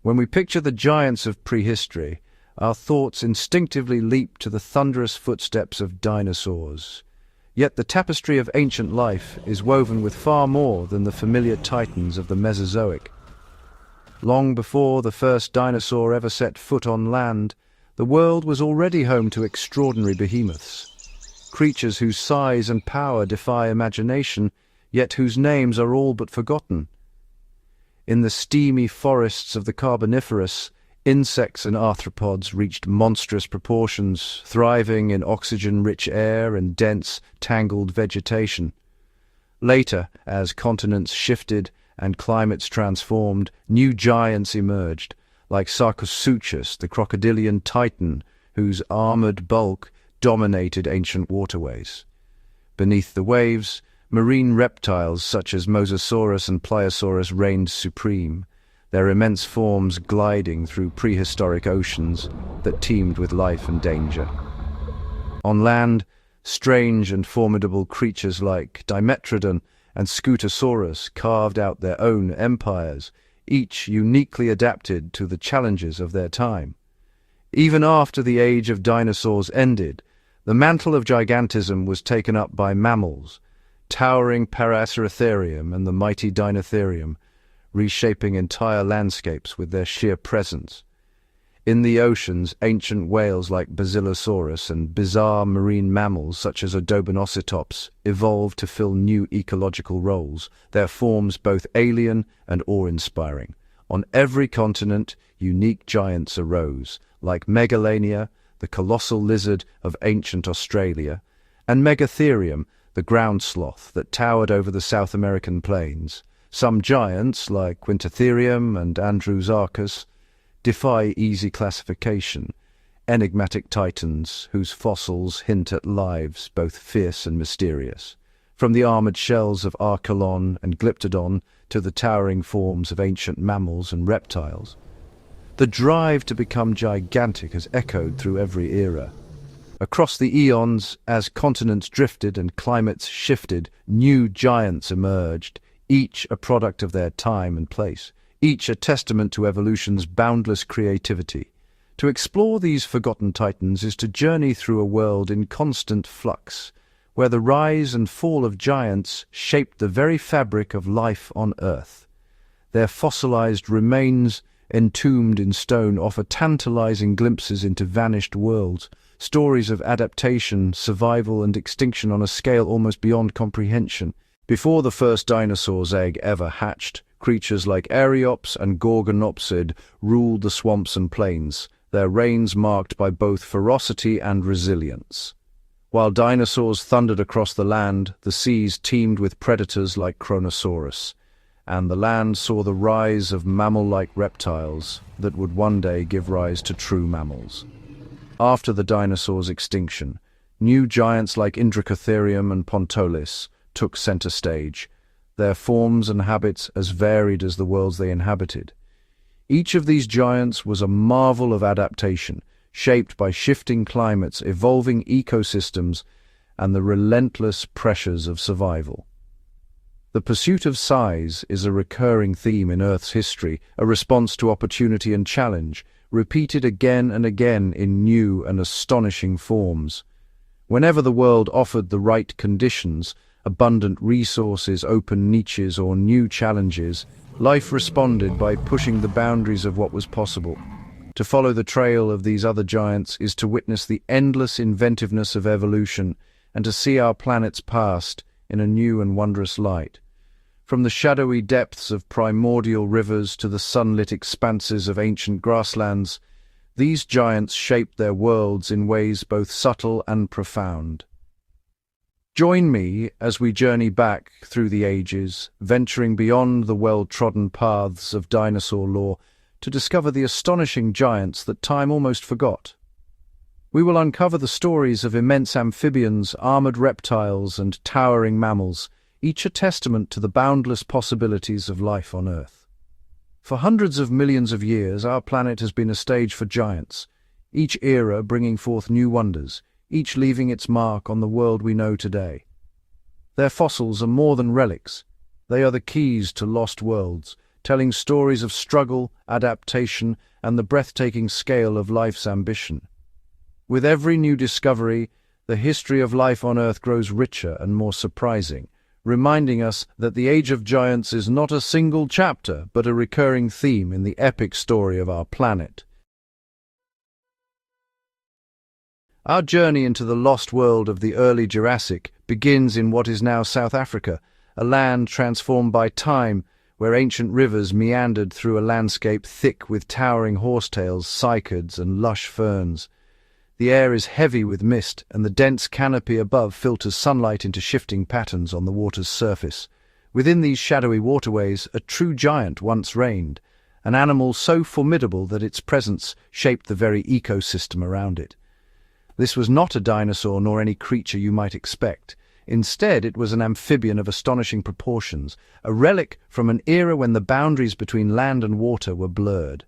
When we picture the giants of prehistory, our thoughts instinctively leap to the thunderous footsteps of dinosaurs. Yet the tapestry of ancient life is woven with far more than the familiar titans of the Mesozoic. Long before the first dinosaur ever set foot on land, the world was already home to extraordinary behemoths, creatures whose size and power defy imagination, yet whose names are all but forgotten. In the steamy forests of the Carboniferous, insects and arthropods reached monstrous proportions, thriving in oxygen-rich air and dense, tangled vegetation. Later, as continents shifted and climates transformed, new giants emerged, like Sarcosuchus, the crocodilian titan, whose armored bulk dominated ancient waterways. Beneath the waves, marine reptiles such as Mosasaurus and Pliosaurus reigned supreme, their immense forms gliding through prehistoric oceans that teemed with life and danger. On land, strange and formidable creatures like Dimetrodon and Scutosaurus carved out their own empires, each uniquely adapted to the challenges of their time. Even after the age of dinosaurs ended, the mantle of gigantism was taken up by mammals, towering Prehistotherium and the mighty Deinotherium, reshaping entire landscapes with their sheer presence. In the oceans, ancient whales like Basilosaurus and bizarre marine mammals such as Odobenocetops evolved to fill new ecological roles, their forms both alien and awe-inspiring. On every continent, unique giants arose, like Megalania, the colossal lizard of ancient Australia, and Megacerops, the ground sloth that towered over the South American plains. Some giants, like Quintatherium and Andrewsarchus, defy easy classification, enigmatic titans whose fossils hint at lives both fierce and mysterious. From the armored shells of Archelon and Glyptodon to the towering forms of ancient mammals and reptiles, the drive to become gigantic has echoed through every era. Across the eons, as continents drifted and climates shifted, new giants emerged, each a product of their time and place, each a testament to evolution's boundless creativity. To explore these forgotten titans is to journey through a world in constant flux, where the rise and fall of giants shaped the very fabric of life on Earth. Their fossilized remains, entombed in stone, offer tantalizing glimpses into vanished worlds, stories of adaptation, survival, and extinction on a scale almost beyond comprehension. Before the first dinosaur's egg ever hatched, creatures like Ariops and Gorgonopsid ruled the swamps and plains, their reigns marked by both ferocity and resilience. While dinosaurs thundered across the land, the seas teemed with predators like Kronosaurus, and the land saw the rise of mammal-like reptiles that would one day give rise to true mammals. After the dinosaurs' extinction, new giants like Indracotherium and Pontolis took center stage, their forms and habits as varied as the worlds they inhabited. Each of these giants was a marvel of adaptation, shaped by shifting climates, evolving ecosystems, and the relentless pressures of survival. The pursuit of size is a recurring theme in Earth's history, a response to opportunity and challenge, repeated again and again in new and astonishing forms. Whenever the world offered the right conditions, abundant resources, open niches, or new challenges, life responded by pushing the boundaries of what was possible. To follow the trail of these other giants is to witness the endless inventiveness of evolution and to see our planet's past in a new and wondrous light. From the shadowy depths of primordial rivers to the sunlit expanses of ancient grasslands, these giants shaped their worlds in ways both subtle and profound. Join me as we journey back through the ages, venturing beyond the well-trodden paths of dinosaur lore to discover the astonishing giants that time almost forgot. We will uncover the stories of immense amphibians, armored reptiles, and towering mammals, each a testament to the boundless possibilities of life on Earth. For hundreds of millions of years, our planet has been a stage for giants, each era bringing forth new wonders, each leaving its mark on the world we know today. Their fossils are more than relics. They are the keys to lost worlds, telling stories of struggle, adaptation, and the breathtaking scale of life's ambition. With every new discovery, the history of life on Earth grows richer and more surprising, reminding us that the Age of Giants is not a single chapter, but a recurring theme in the epic story of our planet. Our journey into the lost world of the early Jurassic begins in what is now South Africa, a land transformed by time, where ancient rivers meandered through a landscape thick with towering horsetails, cycads, and lush ferns. The air is heavy with mist, and the dense canopy above filters sunlight into shifting patterns on the water's surface. Within these shadowy waterways, a true giant once reigned, an animal so formidable that its presence shaped the very ecosystem around it. This was not a dinosaur nor any creature you might expect. Instead, it was an amphibian of astonishing proportions, a relic from an era when the boundaries between land and water were blurred.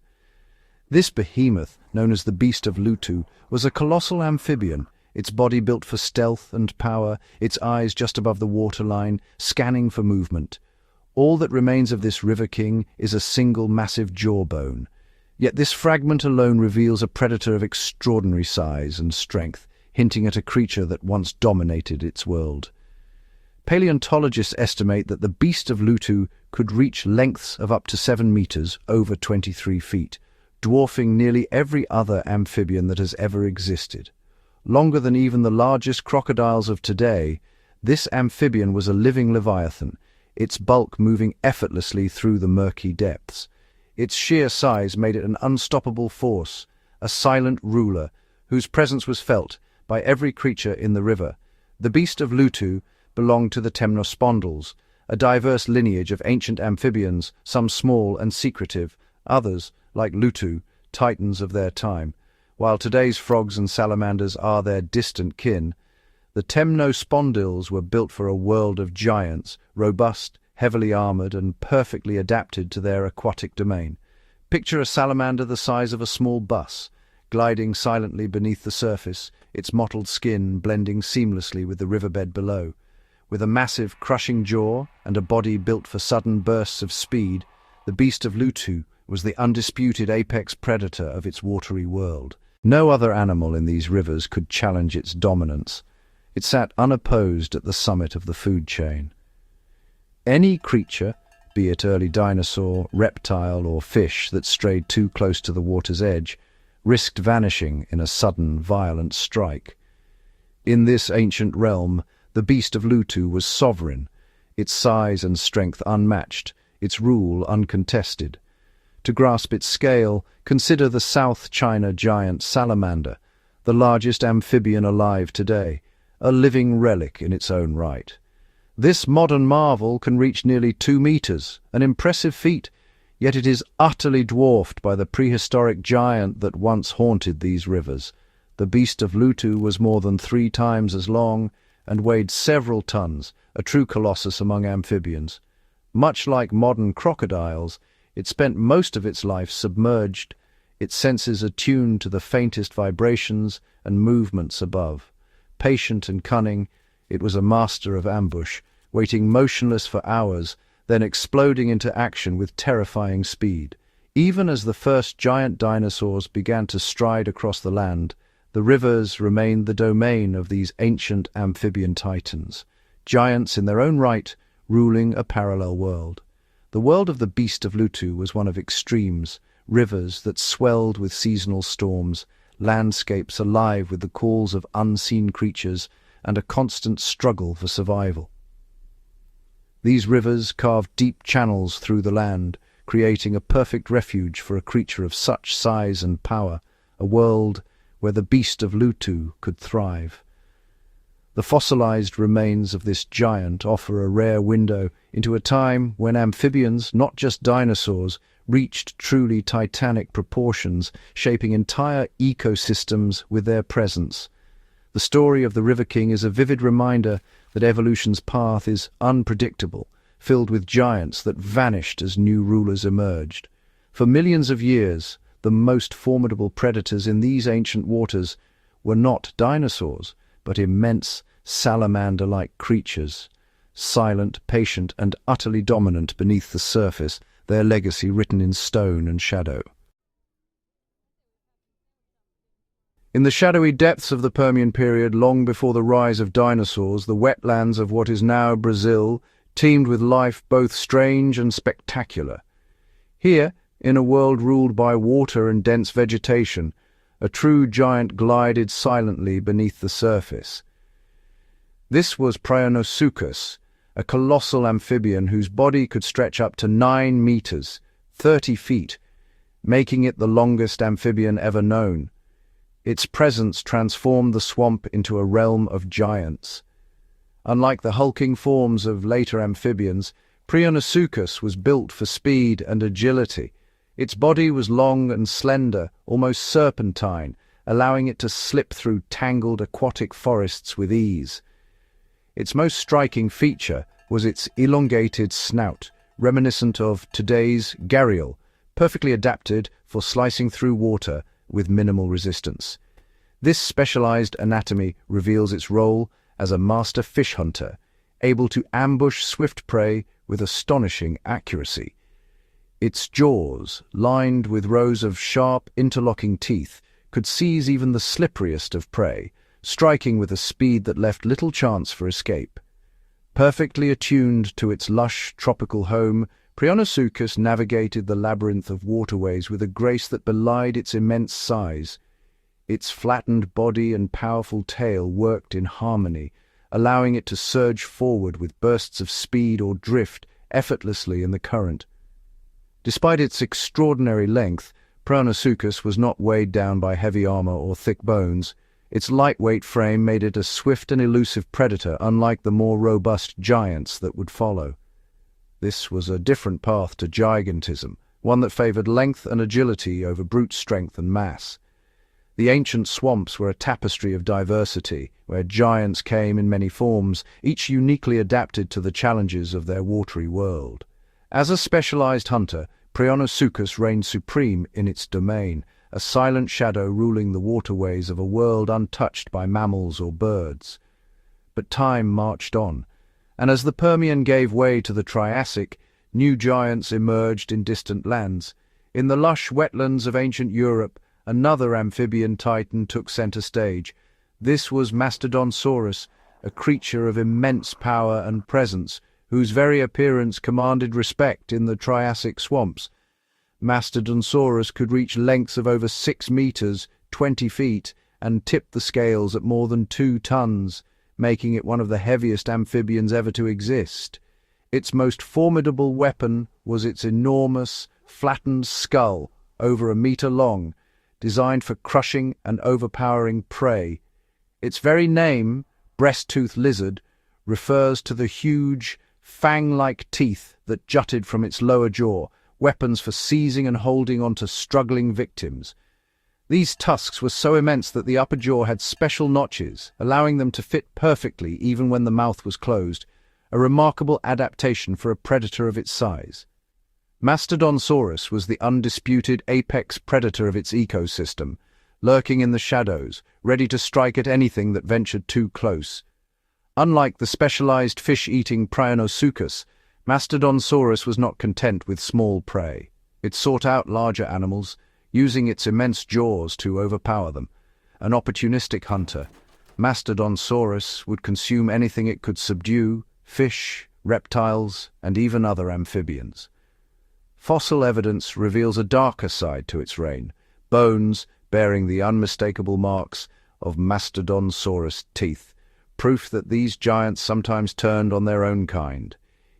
This behemoth, known as the Beast of Lutu, was a colossal amphibian, its body built for stealth and power, its eyes just above the waterline, scanning for movement. All that remains of this river king is a single massive jawbone. Yet this fragment alone reveals a predator of extraordinary size and strength, hinting at a creature that once dominated its world. Paleontologists estimate that the Beast of Lutu could reach lengths of up to 7 meters, over 23 feet, dwarfing nearly every other amphibian that has ever existed. Longer than even the largest crocodiles of today, this amphibian was a living leviathan, its bulk moving effortlessly through the murky depths. Its sheer size made it an unstoppable force, a silent ruler, whose presence was felt by every creature in the river. The Beast of Lutu belonged to the Temnospondyls, a diverse lineage of ancient amphibians, some small and secretive, others, like Lutu, titans of their time. While today's frogs and salamanders are their distant kin, the Temnospondyls were built for a world of giants, robust, heavily armored, and perfectly adapted to their aquatic domain. Picture a salamander the size of a small bus, gliding silently beneath the surface, its mottled skin blending seamlessly with the riverbed below. With a massive, crushing jaw and a body built for sudden bursts of speed, the Beast of Lutu was the undisputed apex predator of its watery world. No other animal in these rivers could challenge its dominance. It sat unopposed at the summit of the food chain. Any creature, be it early dinosaur, reptile, or fish that strayed too close to the water's edge, risked vanishing in a sudden, violent strike. In this ancient realm, the Beast of Lutu was sovereign, its size and strength unmatched, its rule uncontested. To grasp its scale, consider the South China giant salamander, the largest amphibian alive today, a living relic in its own right. This modern marvel can reach nearly 2 meters, an impressive feat, yet it is utterly dwarfed by the prehistoric giant that once haunted these rivers. The Beast of Lutu was more than 3 times as long and weighed several tons, a true colossus among amphibians. Much like modern crocodiles, it spent most of its life submerged, its senses attuned to the faintest vibrations and movements above. Patient and cunning, it was a master of ambush, waiting motionless for hours, then exploding into action with terrifying speed. Even as the first giant dinosaurs began to stride across the land, the rivers remained the domain of these ancient amphibian titans, giants in their own right, ruling a parallel world. The world of the Beast of Lutu was one of extremes, rivers that swelled with seasonal storms, landscapes alive with the calls of unseen creatures, and a constant struggle for survival. These rivers carved deep channels through the land, creating a perfect refuge for a creature of such size and power, a world where the Beast of Lutu could thrive. The fossilized remains of this giant offer a rare window into a time when amphibians, not just dinosaurs, reached truly titanic proportions, shaping entire ecosystems with their presence. The story of the River King is a vivid reminder that evolution's path is unpredictable, filled with giants that vanished as new rulers emerged. For millions of years, the most formidable predators in these ancient waters were not dinosaurs, but immense, salamander-like creatures, silent, patient, and utterly dominant beneath the surface. their legacy written in stone and shadow. In the shadowy depths of the Permian period, long before the rise of dinosaurs, the wetlands of what is now Brazil teemed with life both strange and spectacular. Here, in a world ruled by water and dense vegetation, a true giant glided silently beneath the surface. This was Deinosuchus, a colossal amphibian whose body could stretch up to 9 meters, 30 feet, making it the longest amphibian ever known. Its presence transformed the swamp into a realm of giants. Unlike the hulking forms of later amphibians, Deinosuchus was built for speed and agility. Its body was long and slender, almost serpentine, allowing it to slip through tangled aquatic forests with ease. Its most striking feature was its elongated snout, reminiscent of today's gharial, perfectly adapted for slicing through water with minimal resistance. This specialized anatomy reveals its role as a master fish hunter, able to ambush swift prey with astonishing accuracy. Its jaws, lined with rows of sharp, interlocking teeth, could seize even the slipperiest of prey, striking with a speed that left little chance for escape. Perfectly attuned to its lush, tropical home, Deinosuchus navigated the labyrinth of waterways with a grace that belied its immense size. Its flattened body and powerful tail worked in harmony, allowing it to surge forward with bursts of speed or drift effortlessly in the current. Despite its extraordinary length, Deinosuchus was not weighed down by heavy armor or thick bones. Its lightweight frame made it a swift and elusive predator, unlike the more robust giants that would follow. This was a different path to gigantism, one that favored length and agility over brute strength and mass. The ancient swamps were a tapestry of diversity, where giants came in many forms, each uniquely adapted to the challenges of their watery world. As a specialized hunter, Deinosuchus reigned supreme in its domain, a silent shadow ruling the waterways of a world untouched by mammals or birds. But time marched on, and as the Permian gave way to the Triassic, new giants emerged in distant lands. In the lush wetlands of ancient Europe, another amphibian titan took center stage. This was Mastodonsaurus, a creature of immense power and presence, whose very appearance commanded respect in the Triassic swamps. Mastodonsaurus could reach lengths of over 6 meters, 20 feet, and tip the scales at more than 2 tons, making it one of the heaviest amphibians ever to exist. Its most formidable weapon was its enormous, flattened skull, over 1 meter long, designed for crushing and overpowering prey. Its very name, breast-toothed lizard, refers to the huge, fang-like teeth that jutted from its lower jaw, weapons for seizing and holding onto struggling victims. These tusks were so immense that the upper jaw had special notches, allowing them to fit perfectly even when the mouth was closed, a remarkable adaptation for a predator of its size. Mastodonsaurus was the undisputed apex predator of its ecosystem, lurking in the shadows, ready to strike at anything that ventured too close. Unlike the specialized fish-eating Deinosuchus, Mastodonsaurus was not content with small prey. It sought out larger animals, using its immense jaws to overpower them. An opportunistic hunter, Mastodonsaurus would consume anything it could subdue: fish, reptiles, and even other amphibians. Fossil evidence reveals a darker side to its reign, bones bearing the unmistakable marks of Mastodonsaurus teeth, proof that these giants sometimes turned on their own kind.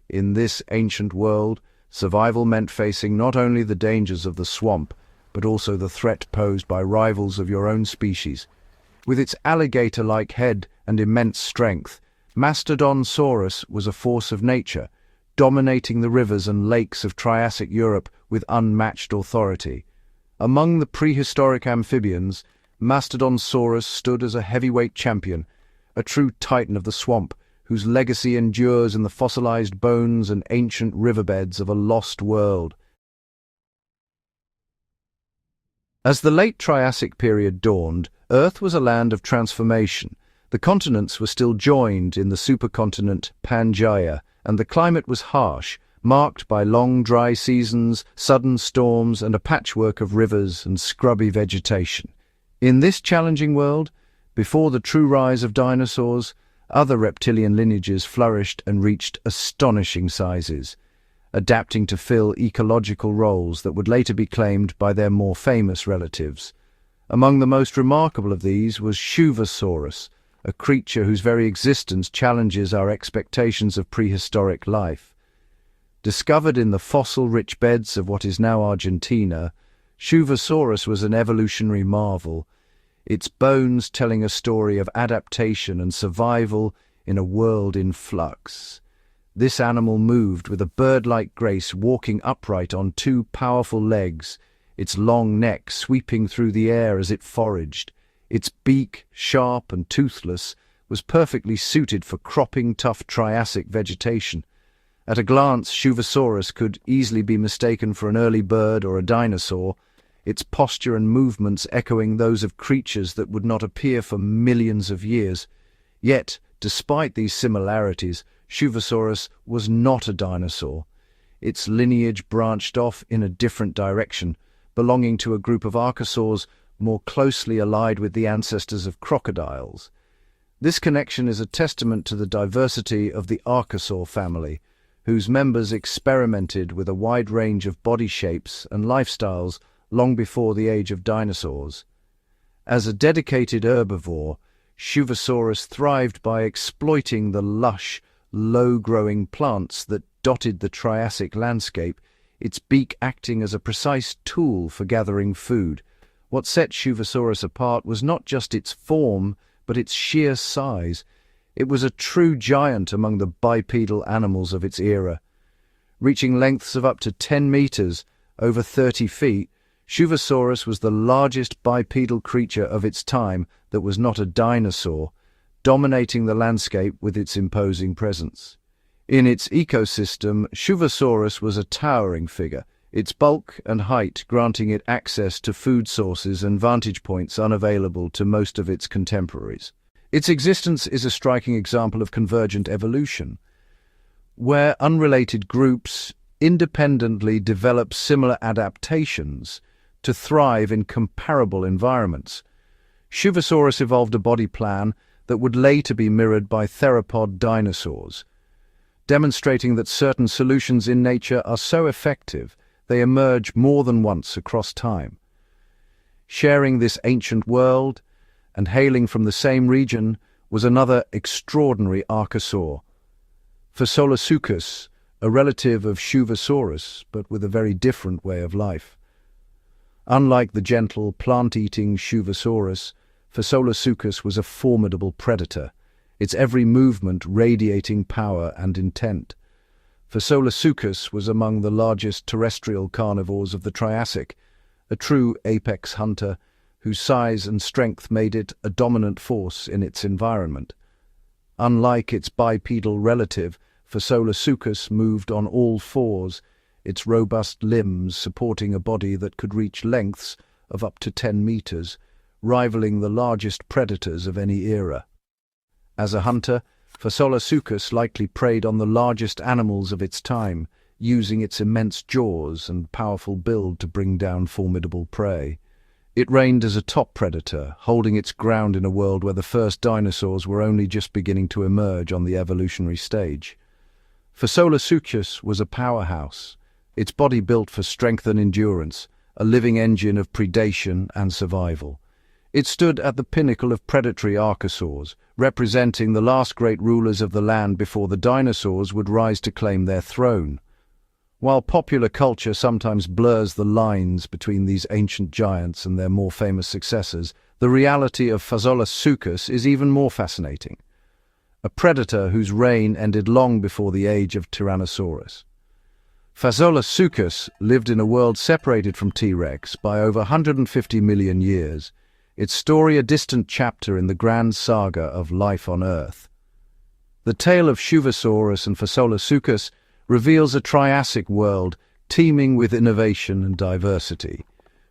In this ancient world, survival meant facing not only the dangers of the swamp, but also the threat posed by rivals of your own species. With its alligator-like head and immense strength, Mastodonsaurus was a force of nature, dominating the rivers and lakes of Triassic Europe with unmatched authority. Among the prehistoric amphibians, Mastodonsaurus stood as a heavyweight champion, a true titan of the swamp, whose legacy endures in the fossilized bones and ancient riverbeds of a lost world. As the late Triassic period dawned, Earth was a land of transformation. The continents were still joined in the supercontinent Pangaea, and the climate was harsh, marked by long dry seasons, sudden storms, and a patchwork of rivers and scrubby vegetation. In this challenging world, before the true rise of dinosaurs, other reptilian lineages flourished and reached astonishing sizes, adapting to fill ecological roles that would later be claimed by their more famous relatives. Among the most remarkable of these was Shuvosaurus, a creature whose very existence challenges our expectations of prehistoric life. Discovered in the fossil-rich beds of what is now Argentina, Shuvosaurus was an evolutionary marvel, its bones telling a story of adaptation and survival in a world in flux. This animal moved with a bird-like grace, walking upright on two powerful legs, its long neck sweeping through the air as it foraged. Its beak, sharp and toothless, was perfectly suited for cropping tough Triassic vegetation. At a glance, Shuvosaurus could easily be mistaken for an early bird or a dinosaur, its posture and movements echoing those of creatures that would not appear for millions of years. Yet, despite these similarities, Shuvosaurus was not a dinosaur. Its lineage branched off in a different direction, belonging to a group of archosaurs more closely allied with the ancestors of crocodiles. This connection is a testament to the diversity of the archosaur family, whose members experimented with a wide range of body shapes and lifestyles long before the age of dinosaurs. As a dedicated herbivore, Shuvosaurus thrived by exploiting the lush, low-growing plants that dotted the Triassic landscape, its beak acting as a precise tool for gathering food. What set Shuvosaurus apart was not just its form, but its sheer size. It was a true giant among the bipedal animals of its era. Reaching lengths of up to 10 meters, over 30 feet, Shuvosaurus was the largest bipedal creature of its time that was not a dinosaur, dominating the landscape with its imposing presence. In its ecosystem, Shuvosaurus was a towering figure, its bulk and height granting it access to food sources and vantage points unavailable to most of its contemporaries. Its existence is a striking example of convergent evolution, where unrelated groups independently develop similar adaptations to thrive in comparable environments. Shuvosaurus evolved a body plan that would later be mirrored by theropod dinosaurs, demonstrating that certain solutions in nature are so effective they emerge more than once across time. Sharing this ancient world and hailing from the same region was another extraordinary archosaur, Fasolasuchus, a relative of Shuvosaurus, but with a very different way of life. Unlike the gentle, plant-eating Shuvosaurus, Fasolasuchus was a formidable predator, its every movement radiating power and intent. Fasolasuchus was among the largest terrestrial carnivores of the Triassic, a true apex hunter whose size and strength made it a dominant force in its environment. Unlike its bipedal relative, Fasolasuchus moved on all fours, its robust limbs supporting a body that could reach lengths of up to 10 meters, rivaling the largest predators of any era. As a hunter, Fasolasuchus likely preyed on the largest animals of its time, using its immense jaws and powerful build to bring down formidable prey. It reigned as a top predator, holding its ground in a world where the first dinosaurs were only just beginning to emerge on the evolutionary stage. Fasolasuchus was a powerhouse, its body built for strength and endurance, a living engine of predation and survival. It stood at the pinnacle of predatory archosaurs, representing the last great rulers of the land before the dinosaurs would rise to claim their throne. While popular culture sometimes blurs the lines between these ancient giants and their more famous successors, the reality of Fasolasuchus is even more fascinating. A predator whose reign ended long before the age of Tyrannosaurus. Fasolasuchus lived in a world separated from T-Rex by over 150 million years, its story a distant chapter in the grand saga of life on Earth. The tale of Shuvosaurus and Fasolasuchus reveals a Triassic world teeming with innovation and diversity,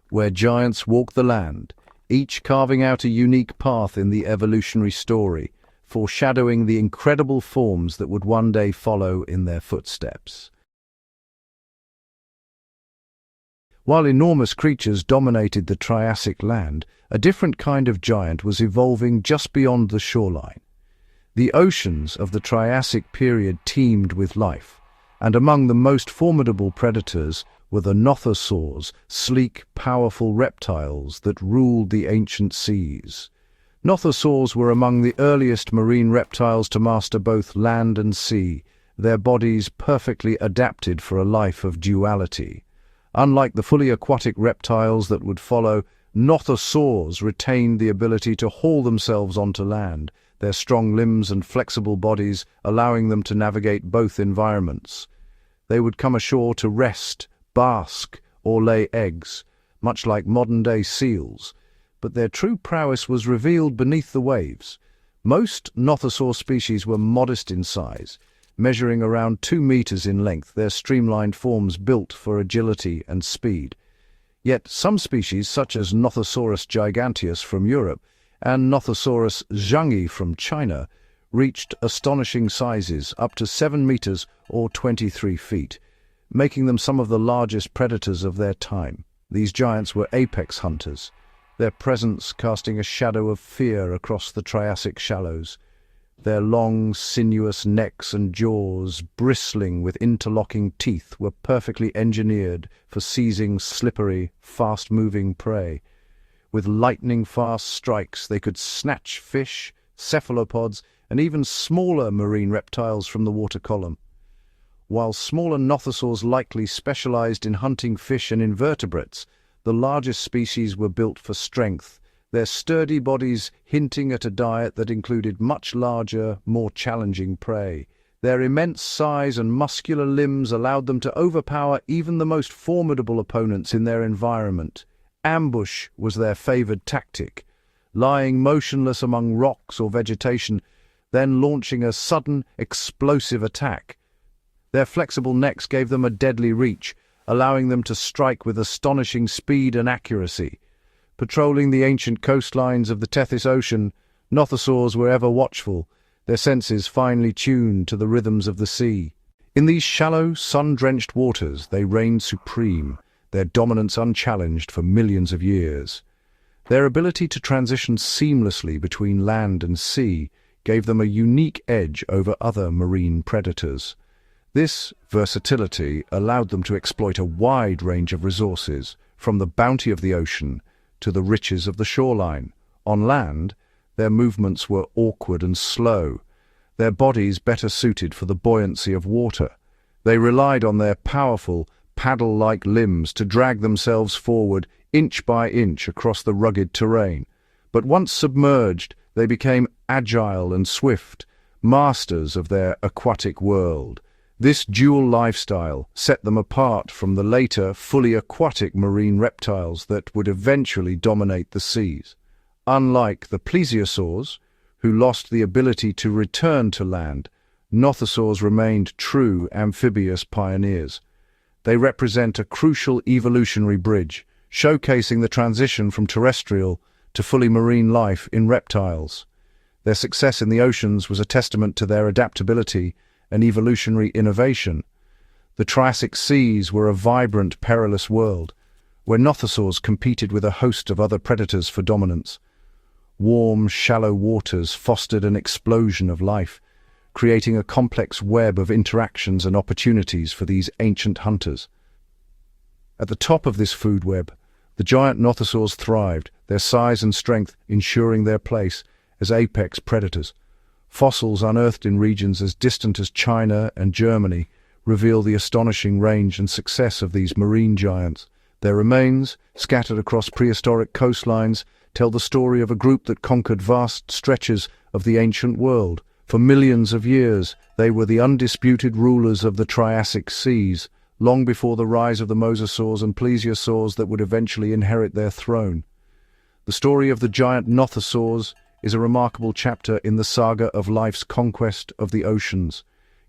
where giants walk the land, each carving out a unique path in the evolutionary story, foreshadowing the incredible forms that would one day follow in their footsteps. While enormous creatures dominated the Triassic land, a different kind of giant was evolving just beyond the shoreline. The oceans of the Triassic period teemed with life, and among the most formidable predators were the nothosaurs, sleek, powerful reptiles that ruled the ancient seas. Nothosaurs were among the earliest marine reptiles to master both land and sea, their bodies perfectly adapted for a life of duality. Unlike the fully aquatic reptiles that would follow, nothosaurs retained the ability to haul themselves onto land, their strong limbs and flexible bodies allowing them to navigate both environments. They would come ashore to rest, bask, or lay eggs, much like modern-day seals, but their true prowess was revealed beneath the waves. Most nothosaur species were modest in size, measuring around 2 meters in length, their streamlined forms built for agility and speed. Yet some species, such as Nothosaurus giganteus from Europe and Nothosaurus zhangyi from China, reached astonishing sizes, up to 7 meters or 23 feet, making them some of the largest predators of their time. These giants were apex hunters, their presence casting a shadow of fear across the Triassic shallows. Their long, sinuous necks and jaws, bristling with interlocking teeth, were perfectly engineered for seizing slippery, fast-moving prey. With lightning-fast strikes, they could snatch fish, cephalopods, and even smaller marine reptiles from the water column. While smaller nothosaurs likely specialized in hunting fish and invertebrates, the largest species were built for strength, their sturdy bodies hinting at a diet that included much larger, more challenging prey. Their immense size and muscular limbs allowed them to overpower even the most formidable opponents in their environment. Ambush was their favored tactic, lying motionless among rocks or vegetation, then launching a sudden, explosive attack. Their flexible necks gave them a deadly reach, allowing them to strike with astonishing speed and accuracy. Patrolling the ancient coastlines of the Tethys Ocean, nothosaurs were ever watchful, their senses finely tuned to the rhythms of the sea. In these shallow, sun-drenched waters they reigned supreme, their dominance unchallenged for millions of years. Their ability to transition seamlessly between land and sea gave them a unique edge over other marine predators. This versatility allowed them to exploit a wide range of resources, from the bounty of the ocean to the riches of the shoreline. On land, their movements were awkward and slow, their bodies better suited for the buoyancy of water. They relied on their powerful, paddle-like limbs to drag themselves forward inch by inch across the rugged terrain. But once submerged, they became agile and swift, masters of their aquatic world. This dual lifestyle set them apart from the later, fully aquatic marine reptiles that would eventually dominate the seas. Unlike the plesiosaurs, who lost the ability to return to land, nothosaurs remained true amphibious pioneers. They represent a crucial evolutionary bridge, showcasing the transition from terrestrial to fully marine life in reptiles. Their success in the oceans was a testament to their adaptability and evolutionary innovation. The Triassic seas were a vibrant, perilous world, where nothosaurs competed with a host of other predators for dominance. Warm, shallow waters fostered an explosion of life, creating a complex web of interactions and opportunities for these ancient hunters. At the top of this food web, the giant nothosaurs thrived, their size and strength ensuring their place as apex predators. Fossils unearthed in regions as distant as China and Germany reveal the astonishing range and success of these marine giants. Their remains, scattered across prehistoric coastlines, tell the story of a group that conquered vast stretches of the ancient world. For millions of years, they were the undisputed rulers of the Triassic seas, long before the rise of the mosasaurs and plesiosaurs that would eventually inherit their throne. The story of the giant nothosaurs is a remarkable chapter in the saga of life's conquest of the oceans,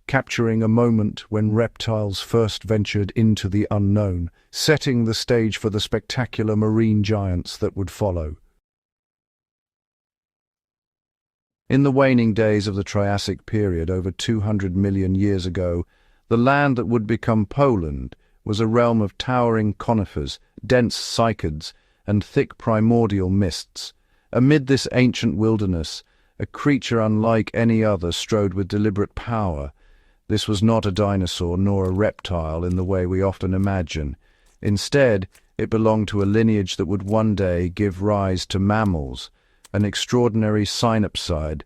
capturing a moment when reptiles first ventured into the unknown, setting the stage for the spectacular marine giants that would follow. In the waning days of the Triassic period, over 200 million years ago, the land that would become Poland was a realm of towering conifers, dense cycads, and thick primordial mists. Amid this ancient wilderness, a creature unlike any other strode with deliberate power. This was not a dinosaur nor a reptile in the way we often imagine. Instead, it belonged to a lineage that would one day give rise to mammals, an extraordinary synapside,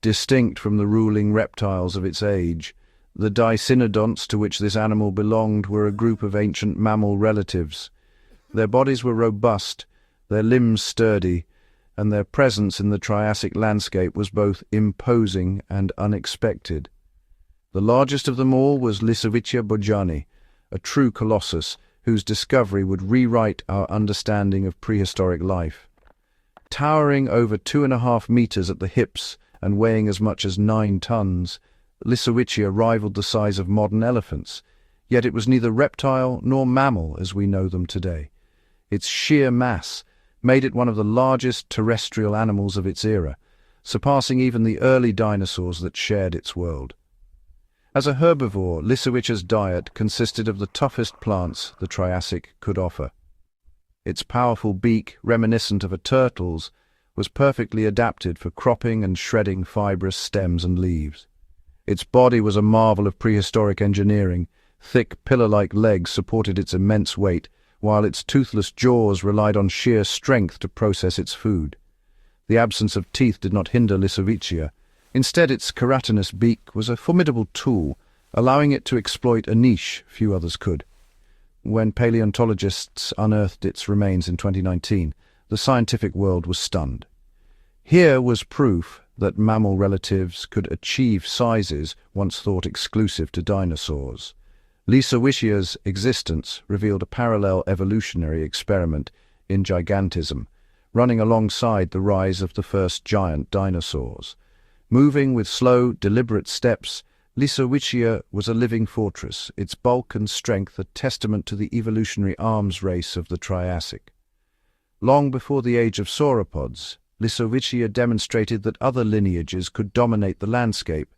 distinct from the ruling reptiles of its age. The dicynodonts to which this animal belonged were a group of ancient mammal relatives. Their bodies were robust, their limbs sturdy, and their presence in the Triassic landscape was both imposing and unexpected. The largest of them all was Lisowicia bojani, a true colossus whose discovery would rewrite our understanding of prehistoric life. Towering over 2.5 meters at the hips and weighing as much as 9 tons, Lisowicia rivaled the size of modern elephants, yet it was neither reptile nor mammal as we know them today. Its sheer mass made it one of the largest terrestrial animals of its era, surpassing even the early dinosaurs that shared its world. As a herbivore, Lisowicia's diet consisted of the toughest plants the Triassic could offer. Its powerful beak, reminiscent of a turtle's, was perfectly adapted for cropping and shredding fibrous stems and leaves. Its body was a marvel of prehistoric engineering. Thick, pillar-like legs supported its immense weight, while its toothless jaws relied on sheer strength to process its food. The absence of teeth did not hinder Lisowicia. Instead, its keratinous beak was a formidable tool, allowing it to exploit a niche few others could. When paleontologists unearthed its remains in 2019, the scientific world was stunned. Here was proof that mammal relatives could achieve sizes once thought exclusive to dinosaurs. Lisowicia's existence revealed a parallel evolutionary experiment in gigantism, running alongside the rise of the first giant dinosaurs. Moving with slow, deliberate steps, Lisowicia was a living fortress, its bulk and strength a testament to the evolutionary arms race of the Triassic. Long before the age of sauropods, Lisowicia demonstrated that other lineages could dominate the landscape,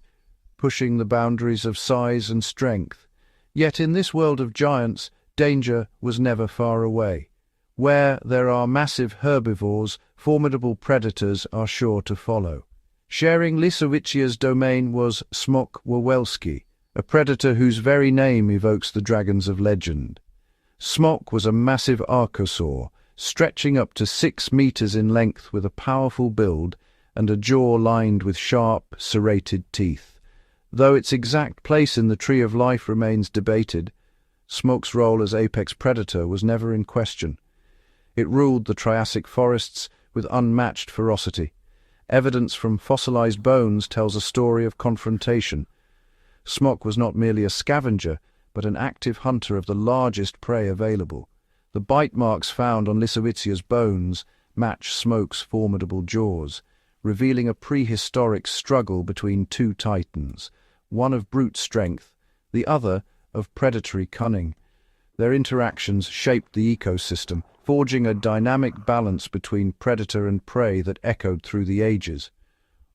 pushing the boundaries of size and strength. Yet in this world of giants, danger was never far away. Where there are massive herbivores, formidable predators are sure to follow. Sharing Lisowicia's domain was Smok wawelski, a predator whose very name evokes the dragons of legend. Smok was a massive archosaur, stretching up to 6 meters in length with a powerful build and a jaw lined with sharp, serrated teeth. Though its exact place in the Tree of Life remains debated, Smok's role as apex predator was never in question. It ruled the Triassic forests with unmatched ferocity. Evidence from fossilized bones tells a story of confrontation. Smok was not merely a scavenger, but an active hunter of the largest prey available. The bite marks found on Lisowicia's bones match Smok's formidable jaws, revealing a prehistoric struggle between two titans, one of brute strength, the other of predatory cunning. Their interactions shaped the ecosystem, forging a dynamic balance between predator and prey that echoed through the ages.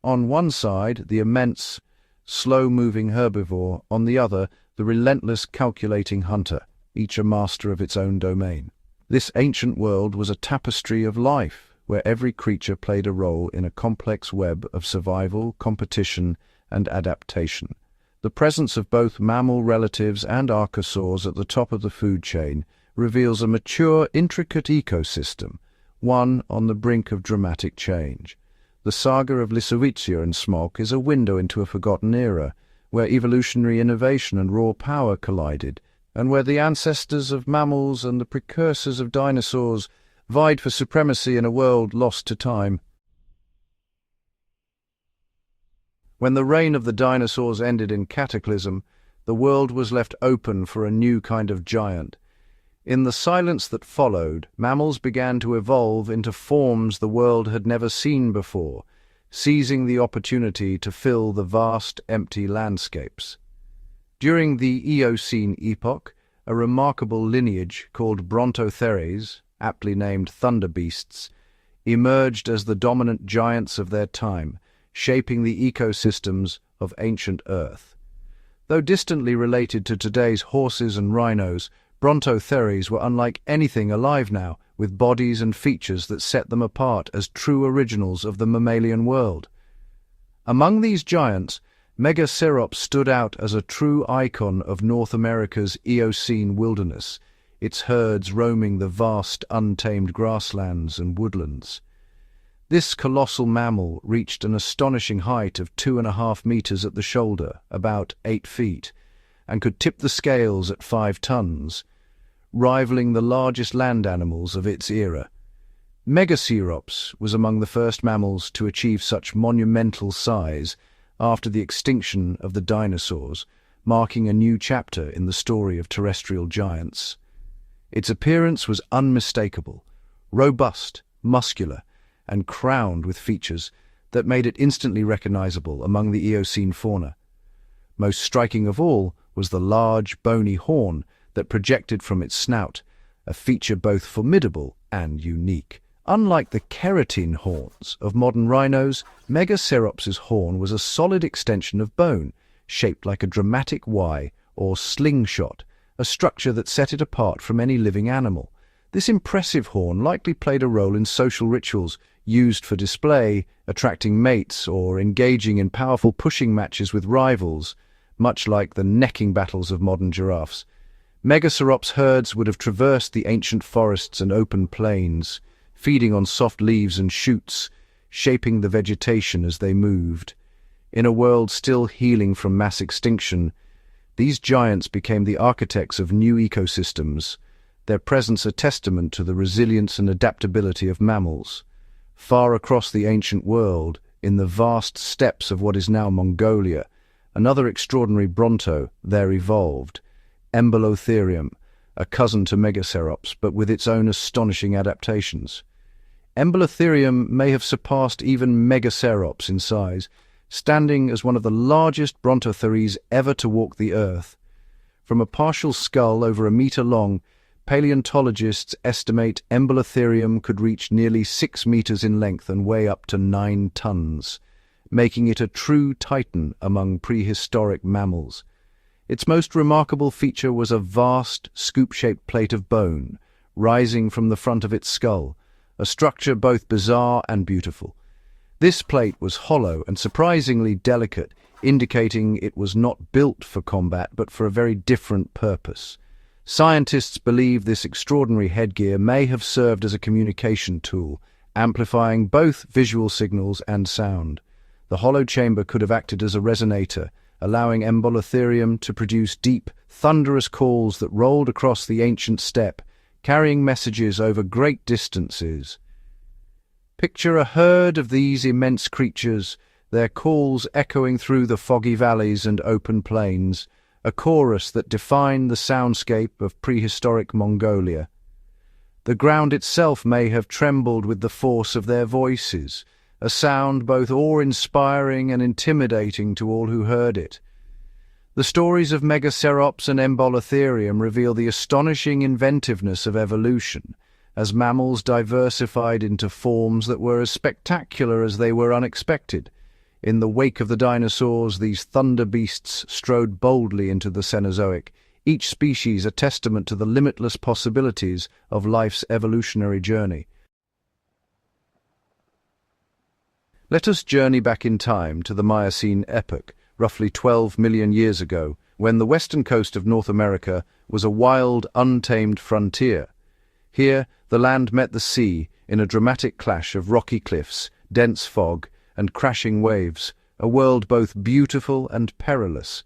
On one side, the immense, slow-moving herbivore, on the other, the relentless, calculating hunter, each a master of its own domain. This ancient world was a tapestry of life, where every creature played a role in a complex web of survival, competition, and adaptation. The presence of both mammal relatives and archosaurs at the top of the food chain reveals a mature, intricate ecosystem, one on the brink of dramatic change. The saga of Lisowicia and Smok is a window into a forgotten era, where evolutionary innovation and raw power collided, and where the ancestors of mammals and the precursors of dinosaurs vied for supremacy in a world lost to time. When the reign of the dinosaurs ended in cataclysm, the world was left open for a new kind of giant. In the silence that followed, mammals began to evolve into forms the world had never seen before, seizing the opportunity to fill the vast, empty landscapes. During the Eocene epoch, a remarkable lineage called Brontotheres, aptly named thunder beasts, emerged as the dominant giants of their time, shaping the ecosystems of ancient Earth. Though distantly related to today's horses and rhinos, Brontotheres were unlike anything alive now, with bodies and features that set them apart as true originals of the mammalian world. Among these giants, Megacerops stood out as a true icon of North America's Eocene wilderness, its herds roaming the vast, untamed grasslands and woodlands. This colossal mammal reached an astonishing height of 2.5 meters at the shoulder, about 8 feet, and could tip the scales at 5 tons, rivaling the largest land animals of its era. Megacerops was among the first mammals to achieve such monumental size after the extinction of the dinosaurs, marking a new chapter in the story of terrestrial giants. Its appearance was unmistakable, robust, muscular, and crowned with features that made it instantly recognizable among the Eocene fauna. Most striking of all was the large, bony horn that projected from its snout, a feature both formidable and unique. Unlike the keratin horns of modern rhinos, Megacerops's horn was a solid extension of bone, shaped like a dramatic Y or slingshot, a structure that set it apart from any living animal. This impressive horn likely played a role in social rituals, used for display, attracting mates, or engaging in powerful pushing matches with rivals, much like the necking battles of modern giraffes. Megacerops herds would have traversed the ancient forests and open plains, feeding on soft leaves and shoots, shaping the vegetation as they moved. In a world still healing from mass extinction, these giants became the architects of new ecosystems, their presence a testament to the resilience and adaptability of mammals. Far across the ancient world, in the vast steppes of what is now Mongolia, another extraordinary bronto there evolved, Embolotherium, a cousin to Megacerops, but with its own astonishing adaptations. Embolotherium may have surpassed even Megacerops in size, standing as one of the largest Brontotheres ever to walk the earth. From a partial skull over 1 meter long, paleontologists estimate Embolotherium could reach nearly 6 meters in length and weigh up to 9 tons, making it a true titan among prehistoric mammals. Its most remarkable feature was a vast, scoop-shaped plate of bone, rising from the front of its skull, a structure both bizarre and beautiful. This plate was hollow and surprisingly delicate, indicating it was not built for combat but for a very different purpose. Scientists believe this extraordinary headgear may have served as a communication tool, amplifying both visual signals and sound. The hollow chamber could have acted as a resonator, allowing Embolotherium to produce deep, thunderous calls that rolled across the ancient steppe, carrying messages over great distances. Picture a herd of these immense creatures, their calls echoing through the foggy valleys and open plains, a chorus that defined the soundscape of prehistoric Mongolia. The ground itself may have trembled with the force of their voices, a sound both awe-inspiring and intimidating to all who heard it. The stories of Megacerops and Embolotherium reveal the astonishing inventiveness of evolution, as mammals diversified into forms that were as spectacular as they were unexpected. In the wake of the dinosaurs, these thunder beasts strode boldly into the Cenozoic, each species a testament to the limitless possibilities of life's evolutionary journey. Let us journey back in time to the Miocene epoch, roughly 12 million years ago, when the western coast of North America was a wild, untamed frontier. Here, the land met the sea in a dramatic clash of rocky cliffs, dense fog, and crashing waves, a world both beautiful and perilous.